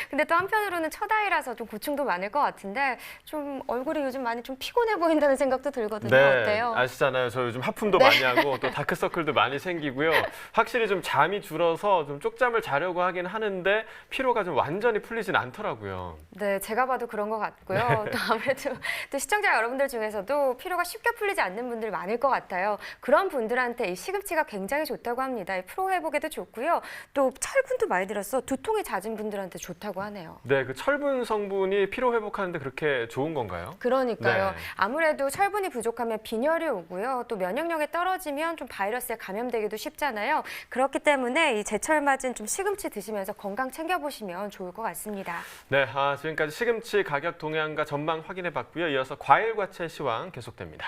근데 또 한편으로는 첫 아이라서 좀 고충도 많을 것 같은데 좀 얼굴이 요즘 많이 좀 피곤해 보인다는 생각도 들거든요. 네, 어때요? 아시잖아요. 저 요즘 하품도 네. 많이 하고 또 다크서클도 많이 생기고요. 확실히 좀 잠이 줄어서 좀 쪽잠을 자려고 하긴 하는데 피로가 좀 완전히 풀리진 않더라고요. 네, 제가 봐도 그런 것 같고요. 또 아무래도 또 시청자 여러분들 중에서도 피로가 쉽게 풀리지 않는 분들 많을 것 같아요. 그런 분들한테 이 시금치가 굉장히 좋다고 합니다. 피로 회복에도 좋고요. 또 철분도 많이 들어서 두통이 잦은 분들한테 좋다고 하네요. 네, 그 철분 성분이 피로 회복하는데 그렇게 좋은 건가요? 그러니까요. 네. 아무래도 철분이 부족하면 빈혈이 오고요. 또 면역력이 떨어지면 좀 바이러스에 감염되기도 쉽잖아요. 그렇기 때문에 이 제철 맞은 좀 시금치 드시면서 건강 챙겨보시면 좋을 것 같습니다. 네, 지금까지 시금치 가격 동향과 전망 확인해봤고요. 이어서 과일과채 시황 계속됩니다.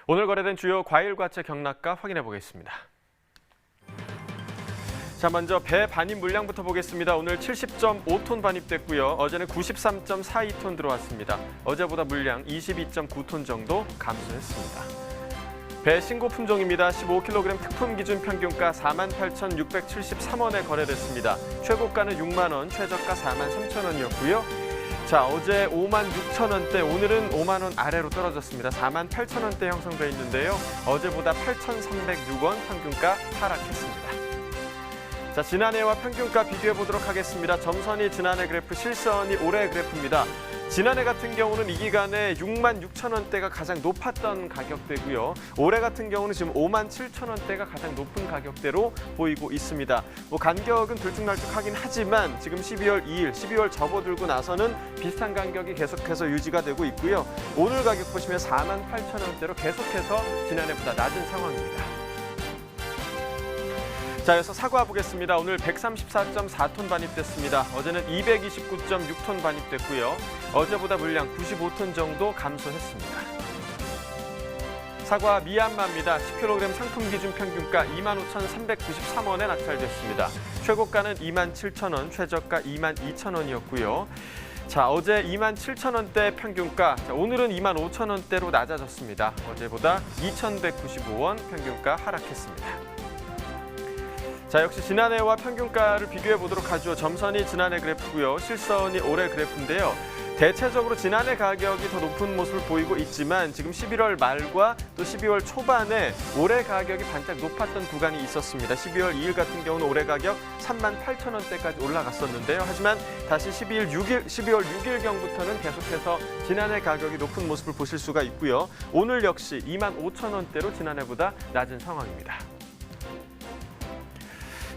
오늘 거래된 주요 과일과채 경락가 확인해 보겠습니다. 자, 먼저 배 반입 물량부터 보겠습니다. 오늘 70.5톤 반입됐고요. 어제는 93.42톤 들어왔습니다. 어제보다 물량 22.9톤 정도 감소했습니다. 배 신고 품종입니다. 15kg 특품 기준 평균가 48,673원에 거래됐습니다. 최고가는 6만 원, 최저가 43,000원이었고요. 자, 어제 56,000원대, 오늘은 5만 원 아래로 떨어졌습니다. 48,000원대 형성돼 있는데요. 어제보다 8,306원 평균가 하락했습니다. 자, 지난해와 평균가 비교해 보도록 하겠습니다. 점선이 지난해 그래프, 실선이 올해 그래프입니다. 지난해 같은 경우는 이 기간에 6만 6천 원대가 가장 높았던 가격대고요. 올해 같은 경우는 지금 5만 7천 원대가 가장 높은 가격대로 보이고 있습니다. 간격은 들쭉날쭉하긴 하지만 지금 12월 2일, 12월 접어들고 나서는 비슷한 간격이 계속해서 유지가 되고 있고요. 오늘 가격 보시면 4만 8천 원대로 계속해서 지난해보다 낮은 상황입니다. 자, 이어서 사과 보겠습니다. 오늘 134.4톤 반입됐습니다. 어제는 229.6톤 반입됐고요. 어제보다 물량 95톤 정도 감소했습니다. 사과 미얀마입니다. 10kg 상품 기준 평균가 25,393원에 낙찰됐습니다. 최고가는 27,000원, 최저가 22,000원이었고요. 자, 어제 27,000원대 평균가, 오늘은 25,000원대로 낮아졌습니다. 어제보다 2,195원 평균가 하락했습니다. 자, 역시 지난해와 평균가를 비교해 보도록 하죠. 점선이 지난해 그래프고요. 실선이 올해 그래프인데요. 대체적으로 지난해 가격이 더 높은 모습을 보이고 있지만 지금 11월 말과 또 12월 초반에 올해 가격이 반짝 높았던 구간이 있었습니다. 12월 2일 같은 경우는 올해 가격 38,000원대까지 올라갔었는데요. 하지만 다시 12월 6일경부터는 계속해서 지난해 가격이 높은 모습을 보실 수가 있고요. 오늘 역시 25,000원대로 지난해보다 낮은 상황입니다.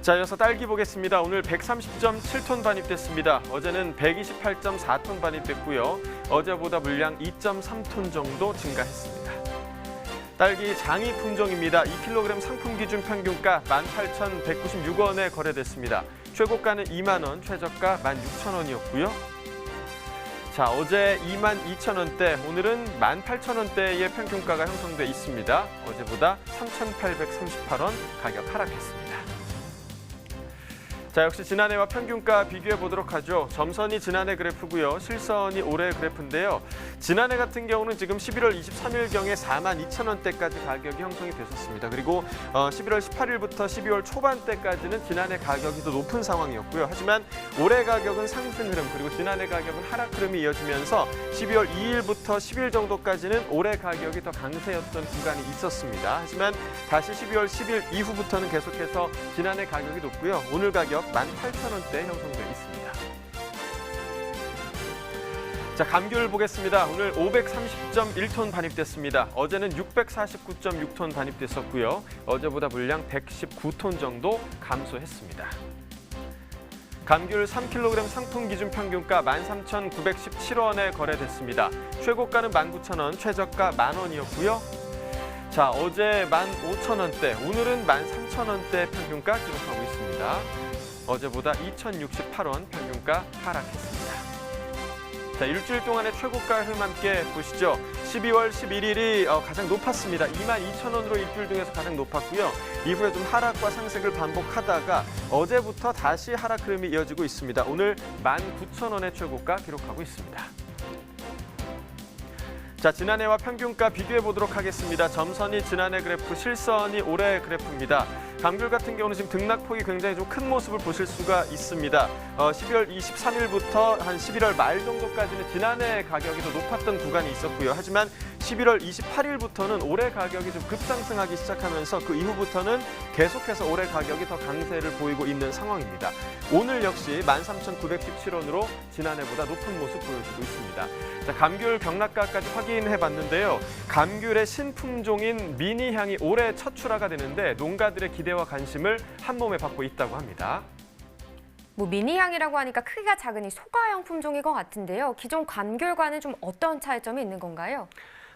자, 이어서 딸기 보겠습니다. 오늘 130.7톤 반입됐습니다. 어제는 128.4톤 반입됐고요. 어제보다 물량 2.3톤 정도 증가했습니다. 딸기 장이 품종입니다. 2kg 상품 기준 평균가 18,196원에 거래됐습니다. 최고가는 2만 원, 최저가 16,000원이었고요. 자, 어제 22,000원대, 오늘은 18,000원대의 평균가가 형성돼 있습니다. 어제보다 3,838원 가격 하락했습니다. 자, 역시 지난해와 평균가 비교해 보도록 하죠. 점선이 지난해 그래프고요. 실선이 올해 그래프인데요. 지난해 같은 경우는 지금 11월 23일경에 42,000원대까지 가격이 형성이 됐었습니다. 그리고 11월 18일부터 12월 초반대까지는 지난해 가격이 더 높은 상황이었고요. 하지만 올해 가격은 상승 흐름, 그리고 지난해 가격은 하락 흐름이 이어지면서 12월 2일부터 10일 정도까지는 올해 가격이 더 강세였던 구간이 있었습니다. 하지만 다시 12월 10일 이후부터는 계속해서 지난해 가격이 높고요. 오늘 가격 18,000원대 형성되어 있습니다. 자, 감귤 보겠습니다. 오늘 530.1톤 반입됐습니다. 어제는 649.6톤 반입됐었고요. 어제보다 물량 119톤 정도 감소했습니다. 감귤 3kg 상품 기준 평균가 13,917원에 거래됐습니다. 최고가는 19,000원, 최저가 만원이었고요. 자, 어제 15,000원대, 오늘은 13,000원대 평균가 기록하고 있습니다. 어제보다 2,068원 평균가 하락했습니다. 자, 일주일 동안의 최고가 흐름 함께 보시죠. 12월 11일이 가장 높았습니다. 22,000원으로 일주일 중에서 가장 높았고요. 이후에 좀 하락과 상승을 반복하다가 어제부터 다시 하락 흐름이 이어지고 있습니다. 오늘 19,000원의 최고가 기록하고 있습니다. 자, 지난해와 평균가 비교해 보도록 하겠습니다. 점선이 지난해 그래프, 실선이 올해 그래프입니다. 감귤 같은 경우는 지금 등락폭이 굉장히 좀 큰 모습을 보실 수가 있습니다. 12월 23일부터 한 11월 말 정도까지는 지난해 가격이 더 높았던 구간이 있었고요. 하지만 11월 28일부터는 올해 가격이 좀 급상승하기 시작하면서 그 이후부터는 계속해서 올해 가격이 더 강세를 보이고 있는 상황입니다. 오늘 역시 13,917원으로 지난해보다 높은 모습 보여주고 있습니다. 자, 감귤 경락가까지 확인해 봤는데요. 감귤의 신품종인 미니향이 올해 첫 출하가 되는데 농가들의 기대와 관심을 한 몸에 받고 있다고 합니다. 미니향이라고 하니까 크기가 작으니 소가형 품종인 것 같은데요. 기존 감귤과는 좀 어떤 차이점이 있는 건가요?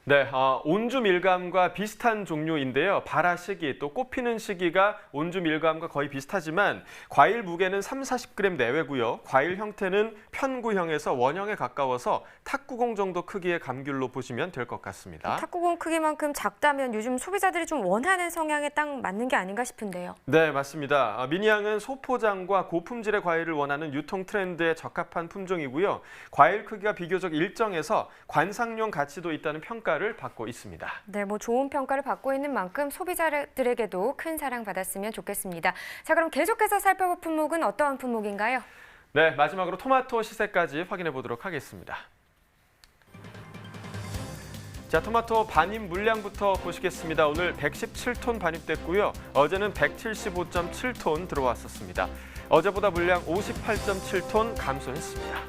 네, 온주 밀감과 비슷한 종류인데요. 발화 시기, 또 꽃피는 시기가 온주 밀감과 거의 비슷하지만 과일 무게는 30-40g 내외고요. 과일 형태는 편구형에서 원형에 가까워서 탁구공 정도 크기의 감귤로 보시면 될 것 같습니다. 탁구공 크기만큼 작다면 요즘 소비자들이 좀 원하는 성향에 딱 맞는 게 아닌가 싶은데요. 네, 맞습니다. 미니향은 소포장과 고품질의 과일을 원하는 유통 트렌드에 적합한 품종이고요. 과일 크기가 비교적 일정해서 관상용 가치도 있다는 평가를 받고 있습니다. 네, 좋은 평가를 받고 있는 만큼 소비자들에게도 큰 사랑받았으면 좋겠습니다. 자, 그럼 계속해서 살펴볼 품목은 어떠한 품목인가요? 네, 마지막으로 토마토 시세까지 확인해 보도록 하겠습니다. 자, 토마토 반입 물량부터 보시겠습니다. 오늘 117톤 반입됐고요. 어제는 175.7톤 들어왔었습니다. 어제보다 물량 58.7톤 감소했습니다.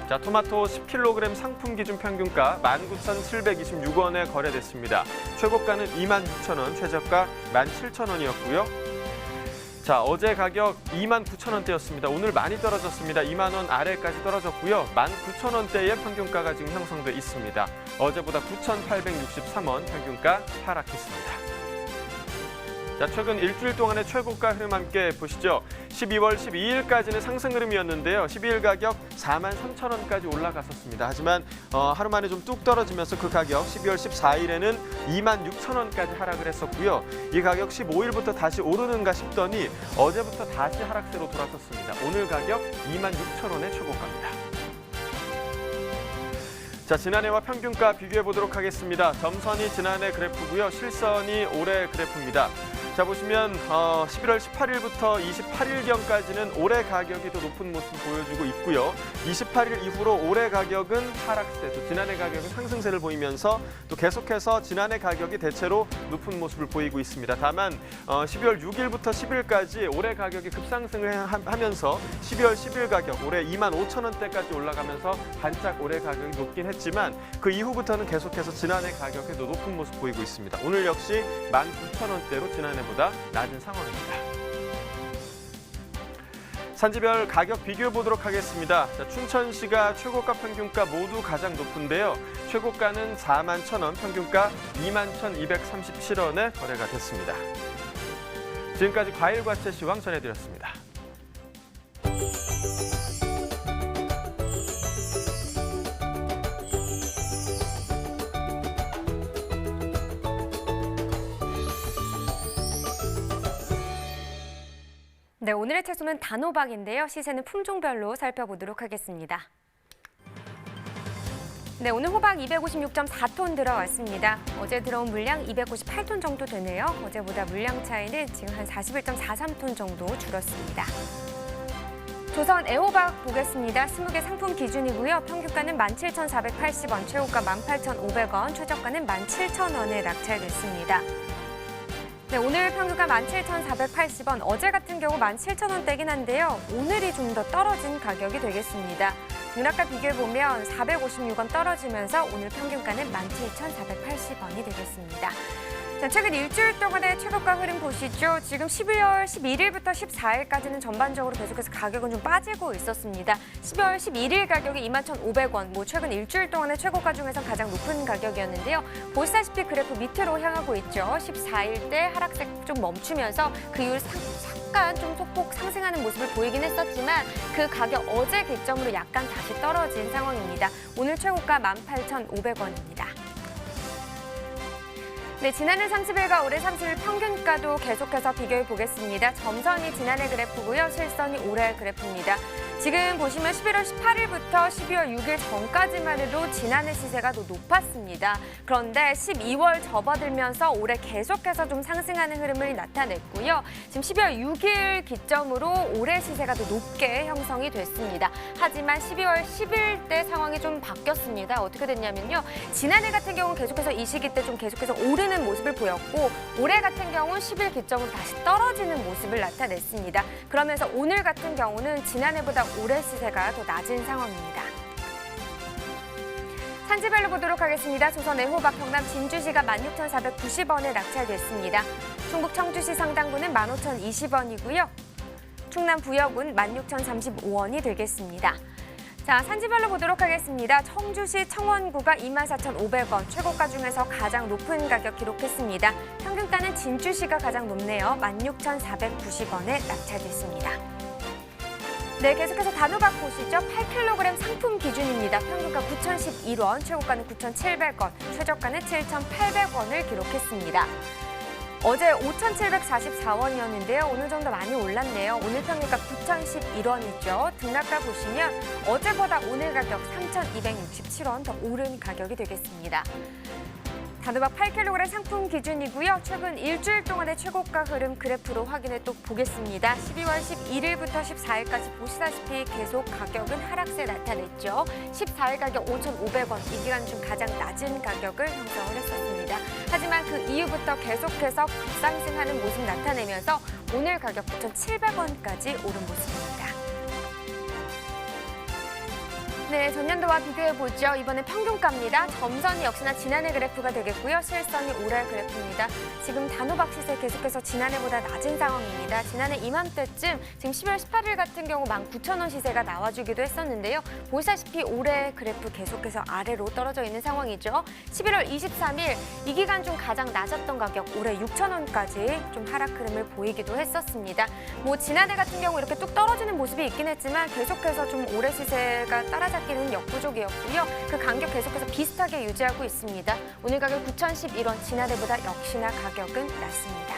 자, 토마토 10kg 상품 기준 평균가 19,726원에 거래됐습니다. 최고가는 26,000원, 최저가 17,000원이었고요. 자, 어제 가격 29,000원대였습니다. 오늘 많이 떨어졌습니다. 2만 원 아래까지 떨어졌고요. 19,000원대의 평균가가 지금 형성돼 있습니다. 어제보다 9,863원 평균가 하락했습니다. 자, 최근 일주일 동안의 최고가 흐름 함께 보시죠. 12월 12일까지는 상승 흐름이었는데요. 12일 가격 43,000원까지 올라갔었습니다. 하지만 하루 만에 좀 뚝 떨어지면서 그 가격 12월 14일에는 26,000원까지 하락을 했었고요. 이 가격 15일부터 다시 오르는가 싶더니 어제부터 다시 하락세로 돌아섰습니다. 오늘 가격 26,000원의 최고가입니다. 자, 지난해와 평균가 비교해 보도록 하겠습니다. 점선이 지난해 그래프고요. 실선이 올해 그래프입니다. 자, 보시면 11월 18일부터 28일경까지는 올해 가격이 더 높은 모습을 보여주고 있고요. 28일 이후로 올해 가격은 하락세, 또 지난해 가격은 상승세를 보이면서 또 계속해서 지난해 가격이 대체로 높은 모습을 보이고 있습니다. 다만 12월 6일부터 10일까지 올해 가격이 급상승을 하면서 12월 10일 가격 올해 25,000원대까지 올라가면서 반짝 올해 가격이 높긴 했지만 그 이후부터는 계속해서 지난해 가격이 더 높은 모습 보이고 있습니다. 오늘 역시 19,000원대로 지난해 보다 낮은 상황입니다. 산지별 가격 비교해 보도록 하겠습니다. 자, 춘천시가 최고가 평균가 모두 가장 높은데요. 최고가는 41,000원, 평균가 21,237원에 거래가 됐습니다. 지금까지 과일과채 시황 전해드렸습니다. 네, 오늘의 채소는 단호박인데요. 시세는 품종별로 살펴보도록 하겠습니다. 네, 오늘 호박 256.4톤 들어왔습니다. 어제 들어온 물량 298톤 정도 되네요. 어제보다 물량 차이는 지금 한 41.43톤 정도 줄었습니다. 조선 애호박 보겠습니다. 20개 상품 기준이고요. 평균가는 17,480원, 최고가 18,500원, 최저가는 17,000원에 낙찰됐습니다. 네, 오늘 평균가 17,480원, 어제 같은 경우 17,000원대긴 한데요. 오늘이 좀 더 떨어진 가격이 되겠습니다. 등락가 비교해보면 456원 떨어지면서 오늘 평균가는 17,480원이 되겠습니다. 자, 최근 일주일 동안의 최고가 흐름 보시죠. 지금 12월 11일부터 14일까지는 전반적으로 계속해서 가격은 좀 빠지고 있었습니다. 12월 11일 가격이 21,500원, 최근 일주일 동안의 최고가 중에서 가장 높은 가격이었는데요. 보시다시피 그래프 밑으로 향하고 있죠. 14일 때 하락세 좀 멈추면서 그 이후로 잠깐 좀 소폭 상승하는 모습을 보이긴 했었지만 그 가격 어제 기점으로 약간 다시 떨어진 상황입니다. 오늘 최고가 18,500원입니다. 네, 지난해 30일과 올해 30일 평균가도 계속해서 비교해 보겠습니다. 점선이 지난해 그래프고요. 실선이 올해 그래프입니다. 지금 보시면 11월 18일부터 12월 6일 전까지만 해도 지난해 시세가 더 높았습니다. 그런데 12월 접어들면서 올해 계속해서 좀 상승하는 흐름을 나타냈고요. 지금 12월 6일 기점으로 올해 시세가 더 높게 형성이 됐습니다. 하지만 12월 10일 때 상황이 좀 바뀌었습니다. 어떻게 됐냐면요. 지난해 같은 경우는 계속해서 이 시기 때 좀 계속해서 오르는 모습을 보였고 올해 같은 경우는 10일 기점으로 다시 떨어지는 모습을 나타냈습니다. 그러면서 오늘 같은 경우는 지난해보다 올해 시세가 더 낮은 상황입니다. 산지별로 보도록 하겠습니다. 조선 애호박 경남 진주시가 16,490원에 낙찰됐습니다. 충북 청주시 상당구는 15,020원이고요. 충남 부여군 16,035원이 되겠습니다. 자, 산지별로 보도록 하겠습니다. 청주시 청원구가 24,500원, 최고가 중에서 가장 높은 가격 기록했습니다. 평균가는 진주시가 가장 높네요. 16,490원에 낙찰됐습니다. 네, 계속해서 단호박 보시죠. 8kg 상품 기준입니다. 평균가 9,011원, 최고가는 9,700원, 최저가는 7,800원을 기록했습니다. 어제 5,744원이었는데요. 오늘 좀 더 많이 올랐네요. 오늘 평균가 9,011원이죠. 등락가 보시면 어제보다 오늘 가격 3,267원 더 오른 가격이 되겠습니다. 단호박 8kg 상품 기준이고요. 최근 일주일 동안의 최고가 흐름 그래프로 확인해 또 보겠습니다. 12월 11일부터 14일까지 보시다시피 계속 가격은 하락세 나타냈죠. 14일 가격 5,500원, 이 기간 중 가장 낮은 가격을 형성을 했었습니다. 하지만 그 이후부터 계속해서 급상승하는 모습 나타내면서 오늘 가격 9,700원까지 오른 모습입니다. 네, 전년도와 비교해보죠. 이번엔 평균가입니다. 점선이 역시나 지난해 그래프가 되겠고요. 실선이 올해 그래프입니다. 지금 단호박 시세 계속해서 지난해보다 낮은 상황입니다. 지난해 이맘때쯤 지금 12월 18일 같은 경우 19,000원 시세가 나와주기도 했었는데요. 보시다시피 올해 그래프 계속해서 아래로 떨어져 있는 상황이죠. 11월 23일 이 기간 중 가장 낮았던 가격 올해 6,000원까지 좀 하락 흐름을 보이기도 했었습니다. 뭐 지난해 같은 경우 이렇게 뚝 떨어지는 모습이 있긴 했지만 계속해서 좀 올해 시세가 따라잡기는 역부족이었고요. 그 간격 계속해서 비슷하게 유지하고 있습니다. 오늘 가격 9,011원, 지난해보다 역시나 가격은 낮습니다.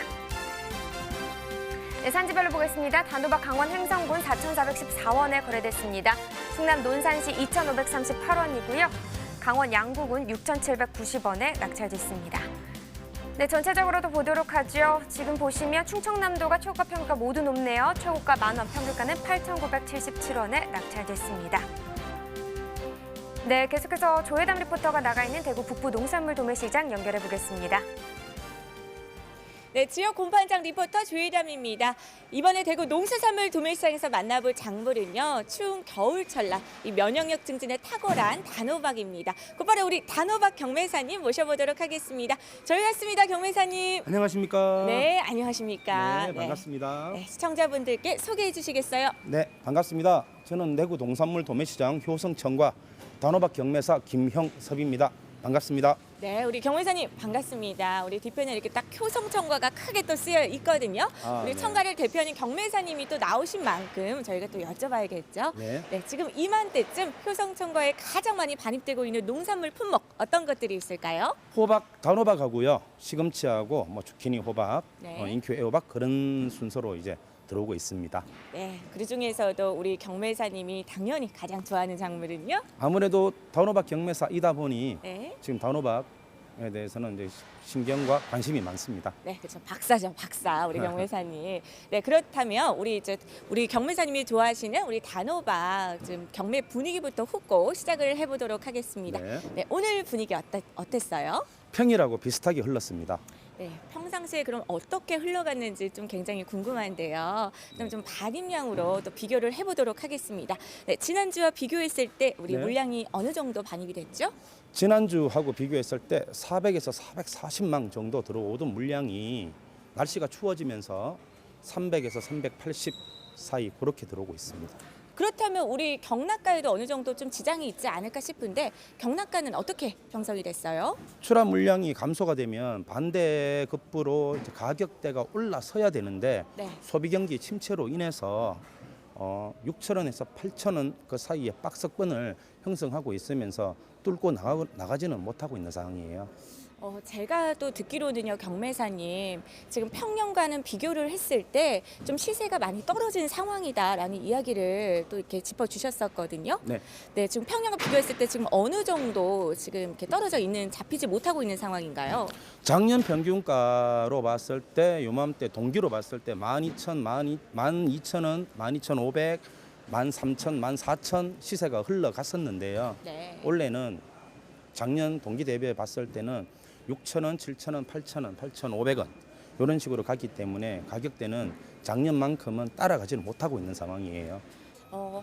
네, 산지별로 보겠습니다. 단호박 강원 횡성군 4,414원에 거래됐습니다. 충남 논산시 2,538원이고요. 강원 양구군 6,790원에 낙찰됐습니다. 네, 전체적으로도 보도록 하죠. 지금 보시면 충청남도가 최고가 평균가 모두 높네요. 최고가 10,000원, 평균가는 8,977원에 낙찰됐습니다. 네, 계속해서 조혜담 리포터가 나가 있는 대구 북부 농산물 도매시장 연결해 보겠습니다. 네, 지역 공판장 리포터 조혜담입니다. 이번에 대구 농수산물 도매시장에서 만나볼 작물은요. 추운 겨울철날 이 면역력 증진에 탁월한 단호박입니다. 곧바로 우리 단호박 경매사님 모셔보도록 하겠습니다. 저희 왔습니다, 경매사님. 안녕하십니까? 네, 안녕하십니까? 네, 반갑습니다. 네, 시청자분들께 소개해 주시겠어요? 네, 반갑습니다. 저는 대구 농산물 도매시장 효성청과 단호박 경매사 김형섭입니다. 반갑습니다. 네, 우리 경매사님 반갑습니다. 우리 뒤편에 이렇게 딱 효성청과가 크게 또 쓰여 있거든요. 우리 네. 청가를 대표하는 경매사님이 또 나오신 만큼 저희가 또 여쭤봐야겠죠. 네. 네, 지금 이맘때쯤 효성청과에 가장 많이 반입되고 있는 농산물 품목 어떤 것들이 있을까요? 호박, 단호박하고요. 시금치하고 뭐 주키니 호박, 네. 인큐 애호박 그런 순서로 이제 들어오고 있습니다. 네, 그 중에서도 우리 경매사님이 당연히 가장 좋아하는 작물은요? 아무래도 단호박 경매사이다 보니 네. 지금 단호박에 대해서는 이제 신경과 관심이 많습니다. 네, 그렇죠. 박사죠, 박사 우리 경매사님. 네, 그렇다면 우리 경매사님이 좋아하시는 우리 단호박 좀 경매 분위기부터 훑고 시작을 해보도록 하겠습니다. 네. 네, 오늘 분위기 어땠어요? 평일하고 비슷하게 흘렀습니다. 네, 평상시에 그럼 어떻게 흘러갔는지 좀 굉장히 궁금한데요. 그럼 좀 반입량으로 또 비교를 해보도록 하겠습니다. 네, 지난주와 비교했을 때 우리 네. 물량이 어느 정도 반입이 됐죠? 지난주하고 비교했을 때 400에서 440망 정도 들어오던 물량이 날씨가 추워지면서 300에서 380 사이 그렇게 들어오고 있습니다. 그렇다면 우리 경락가에도 어느 정도 좀 지장이 있지 않을까 싶은데 경락가는 어떻게 형성이 됐어요? 출하 물량이 감소가 되면 반대급부로 이제 가격대가 올라서야 되는데 네. 소비 경기 침체로 인해서 6,000원에서 8,000원 그 사이에 박스권을 형성하고 있으면서 뚫고 나가지는 못하고 있는 상황이에요. 제가 또 듣기로는요, 경매사님 지금 평년과는 비교를 했을 때 좀 시세가 많이 떨어진 상황이다라는 이야기를 또 이렇게 짚어주셨었거든요. 네. 네, 지금 평년과 비교했을 때 지금 어느 정도 지금 이렇게 떨어져 있는 잡히지 못하고 있는 상황인가요? 작년 평균가로 봤을 때 요맘때 동기로 봤을 때 12,000, 12,000원, 12,500, 13,000, 14,000 시세가 흘러갔었는데요. 네. 올해는 작년 동기 대비해 봤을 때는 6,000원, 7,000원, 8,000원, 8,500원 이런 식으로 갔기 때문에 가격대는 작년만큼은 따라가지는 못하고 있는 상황이에요.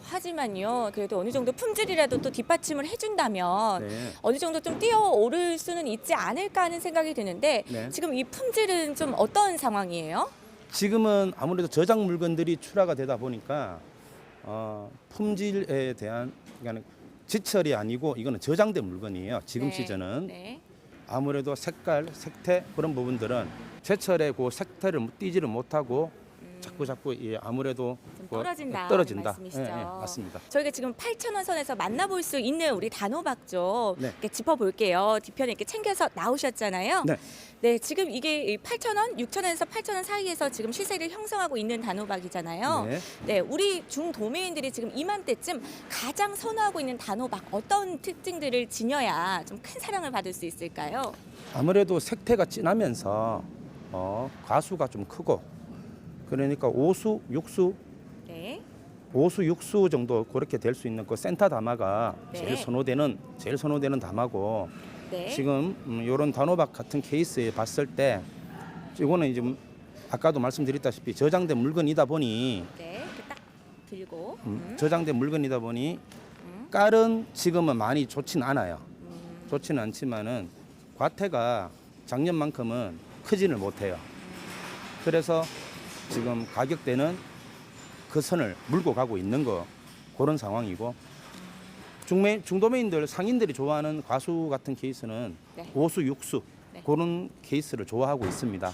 하지만요, 그래도 어느 정도 품질이라도 또 뒷받침을 해준다면 네. 어느 정도 좀 뛰어오를 수는 있지 않을까 하는 생각이 드는데 네. 지금 이 품질은 좀 어떤 상황이에요? 지금은 아무래도 저장 물건들이 출하가 되다 보니까 품질에 대한 그러니까 지철이 아니고 이거는 저장된 물건이에요. 지금 네. 시즌은 네. 아무래도 색깔, 색태 그런 부분들은 제철에 그 색태를 띄지를 못하고 자꾸 아무래도 좀 떨어진다. 떨어진다. 말씀이시죠? 예, 맞습니다. 저희가 지금 8,000원 선에서 만나볼 수 있는 우리 단호박 좀 네. 이렇게 짚어볼게요. 뒤편에 이렇게 챙겨서 나오셨잖아요. 네. 네, 지금 이게 8,000원, 6,000원에서 8,000원 사이에서 지금 시세를 형성하고 있는 단호박이잖아요. 네. 네, 우리 중도매인들이 지금 이맘때쯤 가장 선호하고 있는 단호박 어떤 특징들을 지녀야 좀 큰 사랑을 받을 수 있을까요? 아무래도 색태가 진하면서 가수가 좀 크고 그러니까 5수, 6수, 네. 5수, 6수 정도 그렇게 될 수 있는 그 센터 다마가 네. 제일 선호되는 다마고 네. 지금 이런 단호박 같은 케이스에 봤을 때 이거는 이제 아까도 말씀드렸다시피 저장된 물건이다 보니 네, 이렇게 딱 들고 저장된 물건이다 보니 깔은 지금은 많이 좋진 않아요. 좋지는 않지만은 과태가 작년만큼은 크지는 못해요. 그래서 지금 가격대는 그 선을 물고 가고 있는 그런 상황이고, 중도매인들 상인들이 좋아하는 과수 같은 케이스는 네. 5수, 6수 네. 그런 케이스를 좋아하고 있습니다.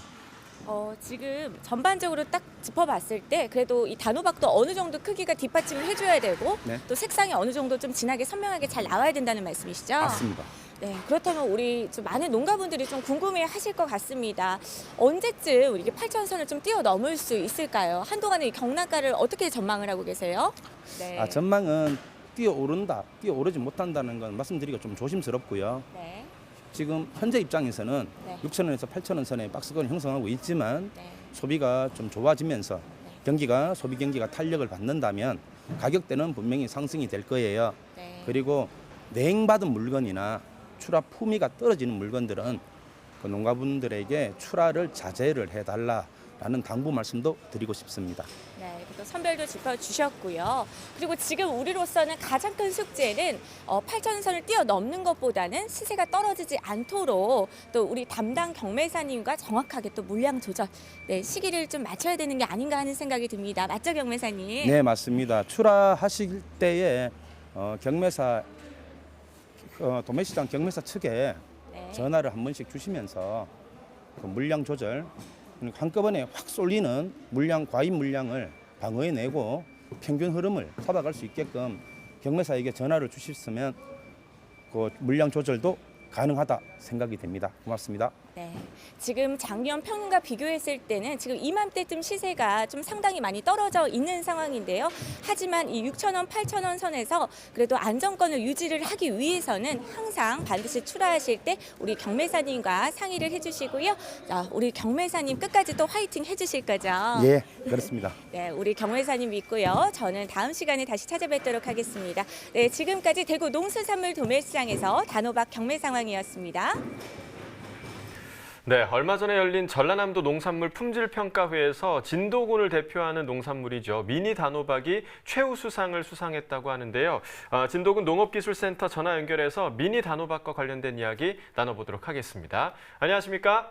지금 전반적으로 딱 짚어봤을 때 그래도 이 단호박도 어느 정도 크기가 뒷받침을 해줘야 되고 네. 또 색상이 어느 정도 좀 진하게 선명하게 잘 나와야 된다는 말씀이시죠? 맞습니다. 네, 그렇다면 우리 좀 많은 농가분들이 좀 궁금해하실 것 같습니다. 언제쯤 이게 8,000선을 좀 뛰어넘을 수 있을까요? 한동안은 이 경락가를 어떻게 전망을 하고 계세요? 네. 전망은 뛰어오르지 못한다는 건 말씀드리기가 좀 조심스럽고요. 네. 지금 현재 입장에서는 네. 6,000원에서 8,000원 선의 박스권을 형성하고 있지만 네. 소비가 좀 좋아지면서 소비 경기가 탄력을 받는다면 가격대는 분명히 상승이 될 거예요. 네. 그리고 냉받은 물건이나 출하 품위가 떨어지는 물건들은 그 농가분들에게 출하를 자제를 해달라라는 당부 말씀도 드리고 싶습니다. 네, 또 선별도 짚어주셨고요. 그리고 지금 우리로서는 가장 큰 숙제는 8,000선을 뛰어넘는 것보다는 시세가 떨어지지 않도록 또 우리 담당 경매사님과 정확하게 또 물량 조절, 시기를 좀 맞춰야 되는 게 아닌가 하는 생각이 듭니다. 맞죠, 경매사님? 네, 맞습니다. 출하하실 때에 도매시장 경매사 측에 네. 전화를 한 번씩 주시면서 그 물량 조절, 한꺼번에 확 쏠리는 과잉 물량을 방어해내고 평균 흐름을 잡아갈 수 있게끔 경매사에게 전화를 주셨으면 그 물량 조절도 가능하다 생각이 됩니다. 고맙습니다. 네, 지금 작년 평균과 비교했을 때는 지금 이맘때쯤 시세가 좀 상당히 많이 떨어져 있는 상황인데요. 하지만 이 6,000원, 8,000원 선에서 그래도 안정권을 유지를 하기 위해서는 항상 반드시 출하하실 때 우리 경매사님과 상의를 해주시고요. 자, 우리 경매사님 끝까지 또 화이팅 해주실 거죠? 예, 그렇습니다. 네, 우리 경매사님 믿고요. 저는 다음 시간에 다시 찾아뵙도록 하겠습니다. 네, 지금까지 대구 농수산물 도매시장에서 단호박 경매 상황이었습니다. 네, 얼마 전에 열린 전라남도 농산물 품질평가회에서 진도군을 대표하는 농산물이죠. 미니 단호박이 최우수상을 수상했다고 하는데요. 진도군 농업기술센터 전화 연결해서 미니 단호박과 관련된 이야기 나눠보도록 하겠습니다. 안녕하십니까?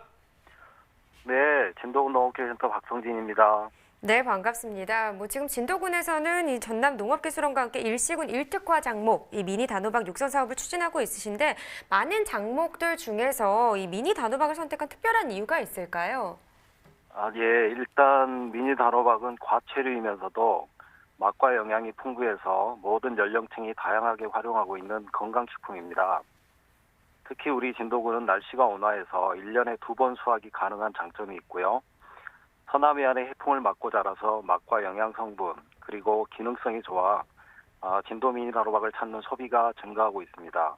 네, 진도군 농업기술센터 박성진입니다. 네, 반갑습니다. 지금 진도군에서는 이 전남 농업기술원과 함께 일시군 1특화 장목, 이 미니 단호박 육선 사업을 추진하고 있으신데 많은 장목들 중에서 이 미니 단호박을 선택한 특별한 이유가 있을까요? 예, 일단 미니 단호박은 과체류이면서도 맛과 영양이 풍부해서 모든 연령층이 다양하게 활용하고 있는 건강식품입니다. 특히 우리 진도군은 날씨가 온화해서 1년에 2번 수확이 가능한 장점이 있고요. 서남해 안에 해풍을 맞고 자라서 맛과 영양 성분 그리고 기능성이 좋아 진도 미니 단호박을 찾는 소비가 증가하고 있습니다.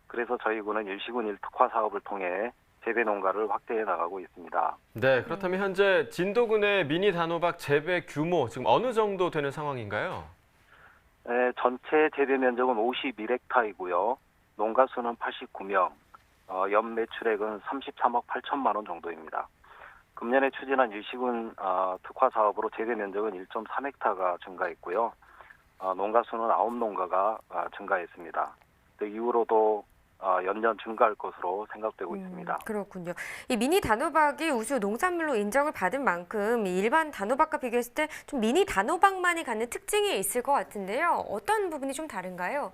그래서 저희 군은 일시군 1특화 사업을 통해 재배 농가를 확대해 나가고 있습니다. 네, 그렇다면 현재 진도군의 미니 단호박 재배 규모 지금 어느 정도 되는 상황인가요? 네, 전체 재배 면적은 51헥타이고요. 농가 수는 89명, 연 매출액은 33억 8천만 원 정도입니다. 금년에 추진한 일시군 특화 사업으로 재배 면적은 1.3헥타가 증가했고요. 농가 수는 9농가가 증가했습니다. 그 이후로도 연년 증가할 것으로 생각되고 있습니다. 그렇군요. 이 미니 단호박이 우수 농산물로 인정을 받은 만큼 일반 단호박과 비교했을 때 좀 미니 단호박만이 갖는 특징이 있을 것 같은데요. 어떤 부분이 좀 다른가요?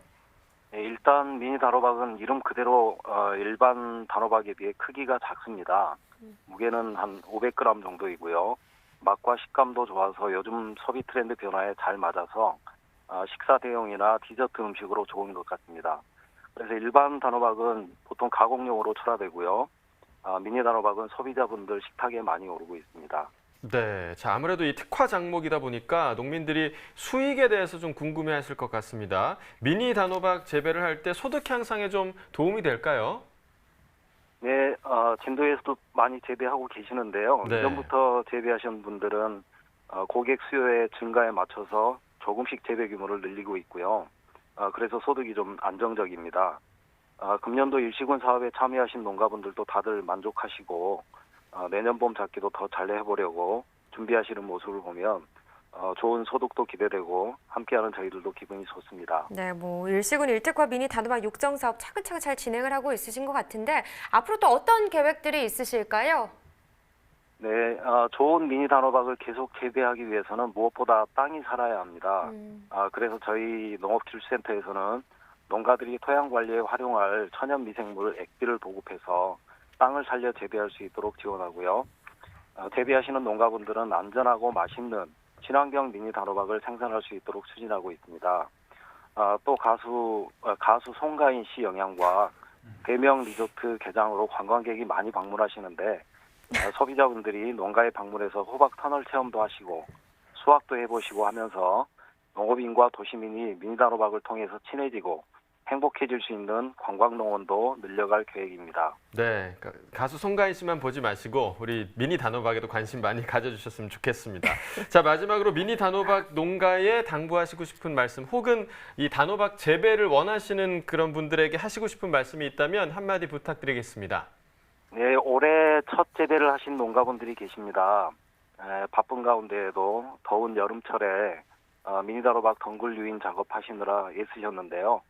네, 일단 미니 단호박은 이름 그대로 일반 단호박에 비해 크기가 작습니다. 무게는 한 500g 정도이고요. 맛과 식감도 좋아서 요즘 소비 트렌드 변화에 잘 맞아서 식사 대용이나 디저트 음식으로 좋은 것 같습니다. 그래서 일반 단호박은 보통 가공용으로 출하되고요. 미니 단호박은 소비자분들 식탁에 많이 오르고 있습니다. 네, 자 아무래도 이 특화 장목이다 보니까 농민들이 수익에 대해서 좀 궁금해하실 것 같습니다. 미니 단호박 재배를 할 때 소득 향상에 좀 도움이 될까요? 네, 진도에서도 많이 재배하고 계시는데요. 네. 이전부터 재배하신 분들은 고객 수요의 증가에 맞춰서 조금씩 재배 규모를 늘리고 있고요. 그래서 소득이 좀 안정적입니다. 금년도 일시군 사업에 참여하신 농가분들도 다들 만족하시고 내년 봄 잡기도 더 잘 해보려고 준비하시는 모습을 보면 좋은 소득도 기대되고 함께하는 저희들도 기분이 좋습니다. 네, 뭐 일시군 일특화 미니 단호박 육정 사업 차근차근 잘 진행을 하고 있으신 것 같은데 앞으로 또 어떤 계획들이 있으실까요? 네, 좋은 미니 단호박을 계속 재배하기 위해서는 무엇보다 땅이 살아야 합니다. 그래서 저희 농업기술센터에서는 농가들이 토양 관리에 활용할 천연 미생물 액비를 보급해서 땅을 살려 재배할 수 있도록 지원하고요. 재배하시는 농가분들은 안전하고 맛있는 친환경 미니 단호박을 생산할 수 있도록 추진하고 있습니다. 또 가수 송가인 씨 영향과 대명 리조트 개장으로 관광객이 많이 방문하시는데 소비자분들이 농가에 방문해서 호박 터널 체험도 하시고 수확도 해보시고 하면서 농업인과 도시민이 미니 단호박을 통해서 친해지고 행복해질 수 있는 관광농원도 늘려갈 계획입니다. 네, 가수 송가인 씨만 보지 마시고 우리 미니 단호박에도 관심 많이 가져주셨으면 좋겠습니다. 자, 마지막으로 미니 단호박 농가에 당부하시고 싶은 말씀 혹은 이 단호박 재배를 원하시는 그런 분들에게 하시고 싶은 말씀이 있다면 한마디 부탁드리겠습니다. 네, 올해 첫 재배를 하신 농가분들이 계십니다. 바쁜 가운데에도 더운 여름철에 미니 단호박 덩굴 유인 작업하시느라 애쓰셨는데요.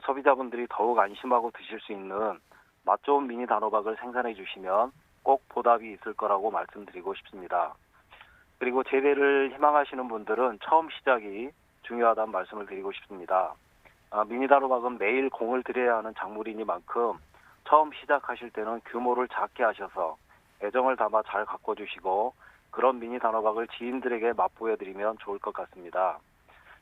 소비자분들이 더욱 안심하고 드실 수 있는 맛 좋은 미니 단호박을 생산해 주시면 꼭 보답이 있을 거라고 말씀드리고 싶습니다. 그리고 재배를 희망하시는 분들은 처음 시작이 중요하다는 말씀을 드리고 싶습니다. 미니 단호박은 매일 공을 들여야 하는 작물이니만큼 처음 시작하실 때는 규모를 작게 하셔서 애정을 담아 잘 가꿔주시고 그런 미니 단호박을 지인들에게 맛보여드리면 좋을 것 같습니다.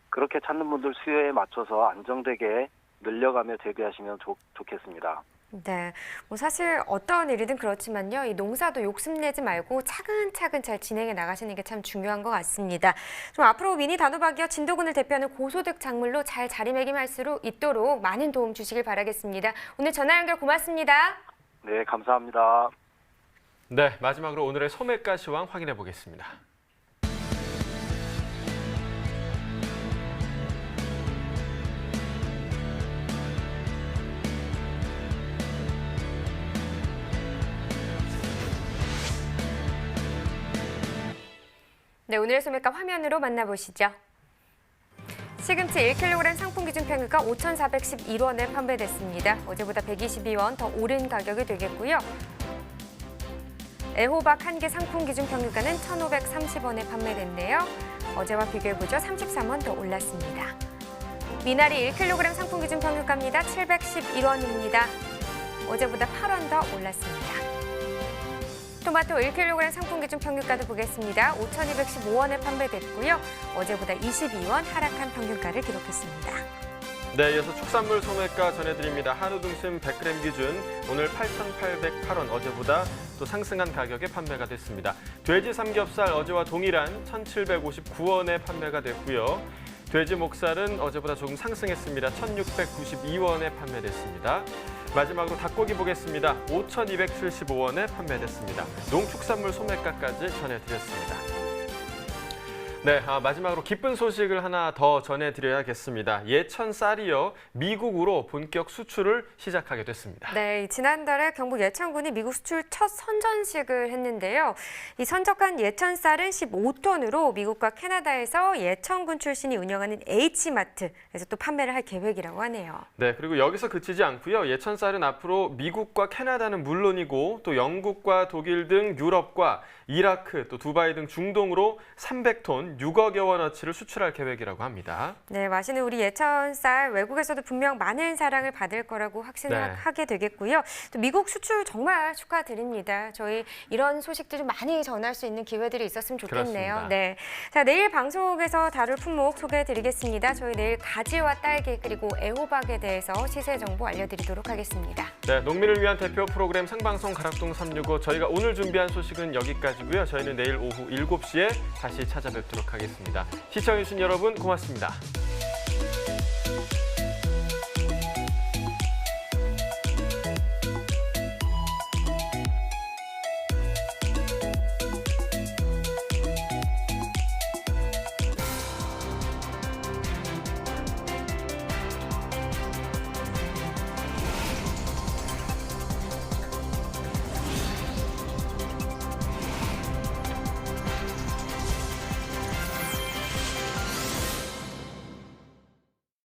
그렇게 찾는 분들 수요에 맞춰서 안정되게 늘려가며 재배하시면 좋겠습니다. 네, 뭐 사실 어떤 일이든 그렇지만요. 이 농사도 욕심내지 말고 차근차근 잘 진행해 나가시는 게 참 중요한 것 같습니다. 좀 앞으로 미니 단호박이요 진도군을 대표하는 고소득 작물로 잘 자리매김할 수 있도록 많은 도움 주시길 바라겠습니다. 오늘 전화 연결 고맙습니다. 네, 감사합니다. 네, 마지막으로 오늘의 소매가 시황 확인해 보겠습니다. 네, 오늘의 소매가 화면으로 만나보시죠. 시금치 1kg 상품 기준 평균가 5,411원에 판매됐습니다. 어제보다 122원 더 오른 가격이 되겠고요. 애호박 1개 상품 기준 평균가는 1,530원에 판매됐네요. 어제와 비교해보죠. 33원 더 올랐습니다. 미나리 1kg 상품 기준 평균가입니다. 711원입니다. 어제보다 8원 더 올랐습니다. 토마토 1kg 상품 기준 평균가도 보겠습니다. 5,215원에 판매됐고요. 어제보다 22원 하락한 평균가를 기록했습니다. 네, 이어서 축산물 소매가 전해드립니다. 한우 등심 100g 기준 오늘 8,808원, 어제보다 또 상승한 가격에 판매가 됐습니다. 돼지 삼겹살 어제와 동일한 1,759원에 판매가 됐고요. 돼지 목살은 어제보다 조금 상승했습니다. 1,692원에 판매됐습니다. 마지막으로 닭고기 보겠습니다. 5,275원에 판매됐습니다. 농축산물 소매가까지 전해드렸습니다. 네, 마지막으로 기쁜 소식을 하나 더 전해드려야겠습니다. 예천 쌀이요, 미국으로 본격 수출을 시작하게 됐습니다. 네, 지난달에 경북 예천군이 미국 수출 첫 선전식을 했는데요. 이 선적한 예천 쌀은 15톤으로 미국과 캐나다에서 예천군 출신이 운영하는 H마트에서 또 판매를 할 계획이라고 하네요. 네, 그리고 여기서 그치지 않고요. 예천 쌀은 앞으로 미국과 캐나다는 물론이고 또 영국과 독일 등 유럽과 이라크, 또 두바이 등 중동으로 300톤 6억여 원어치를 수출할 계획이라고 합니다. 네, 맛있는 우리 예천 쌀 외국에서도 분명 많은 사랑을 받을 거라고 확신하게 되겠고요. 또 미국 수출 정말 축하드립니다. 저희 이런 소식들 좀 많이 전할 수 있는 기회들이 있었으면 좋겠네요. 그렇습니다. 네, 자 내일 방송에서 다룰 품목 소개해드리겠습니다. 저희 내일 가지와 딸기 그리고 애호박에 대해서 시세 정보 알려드리도록 하겠습니다. 네, 농민을 위한 대표 프로그램 생방송 가락동 365 저희가 오늘 준비한 소식은 여기까지고요. 저희는 내일 오후 7시에 다시 찾아뵙도록 하겠습니다. 시청해주신 여러분 고맙습니다.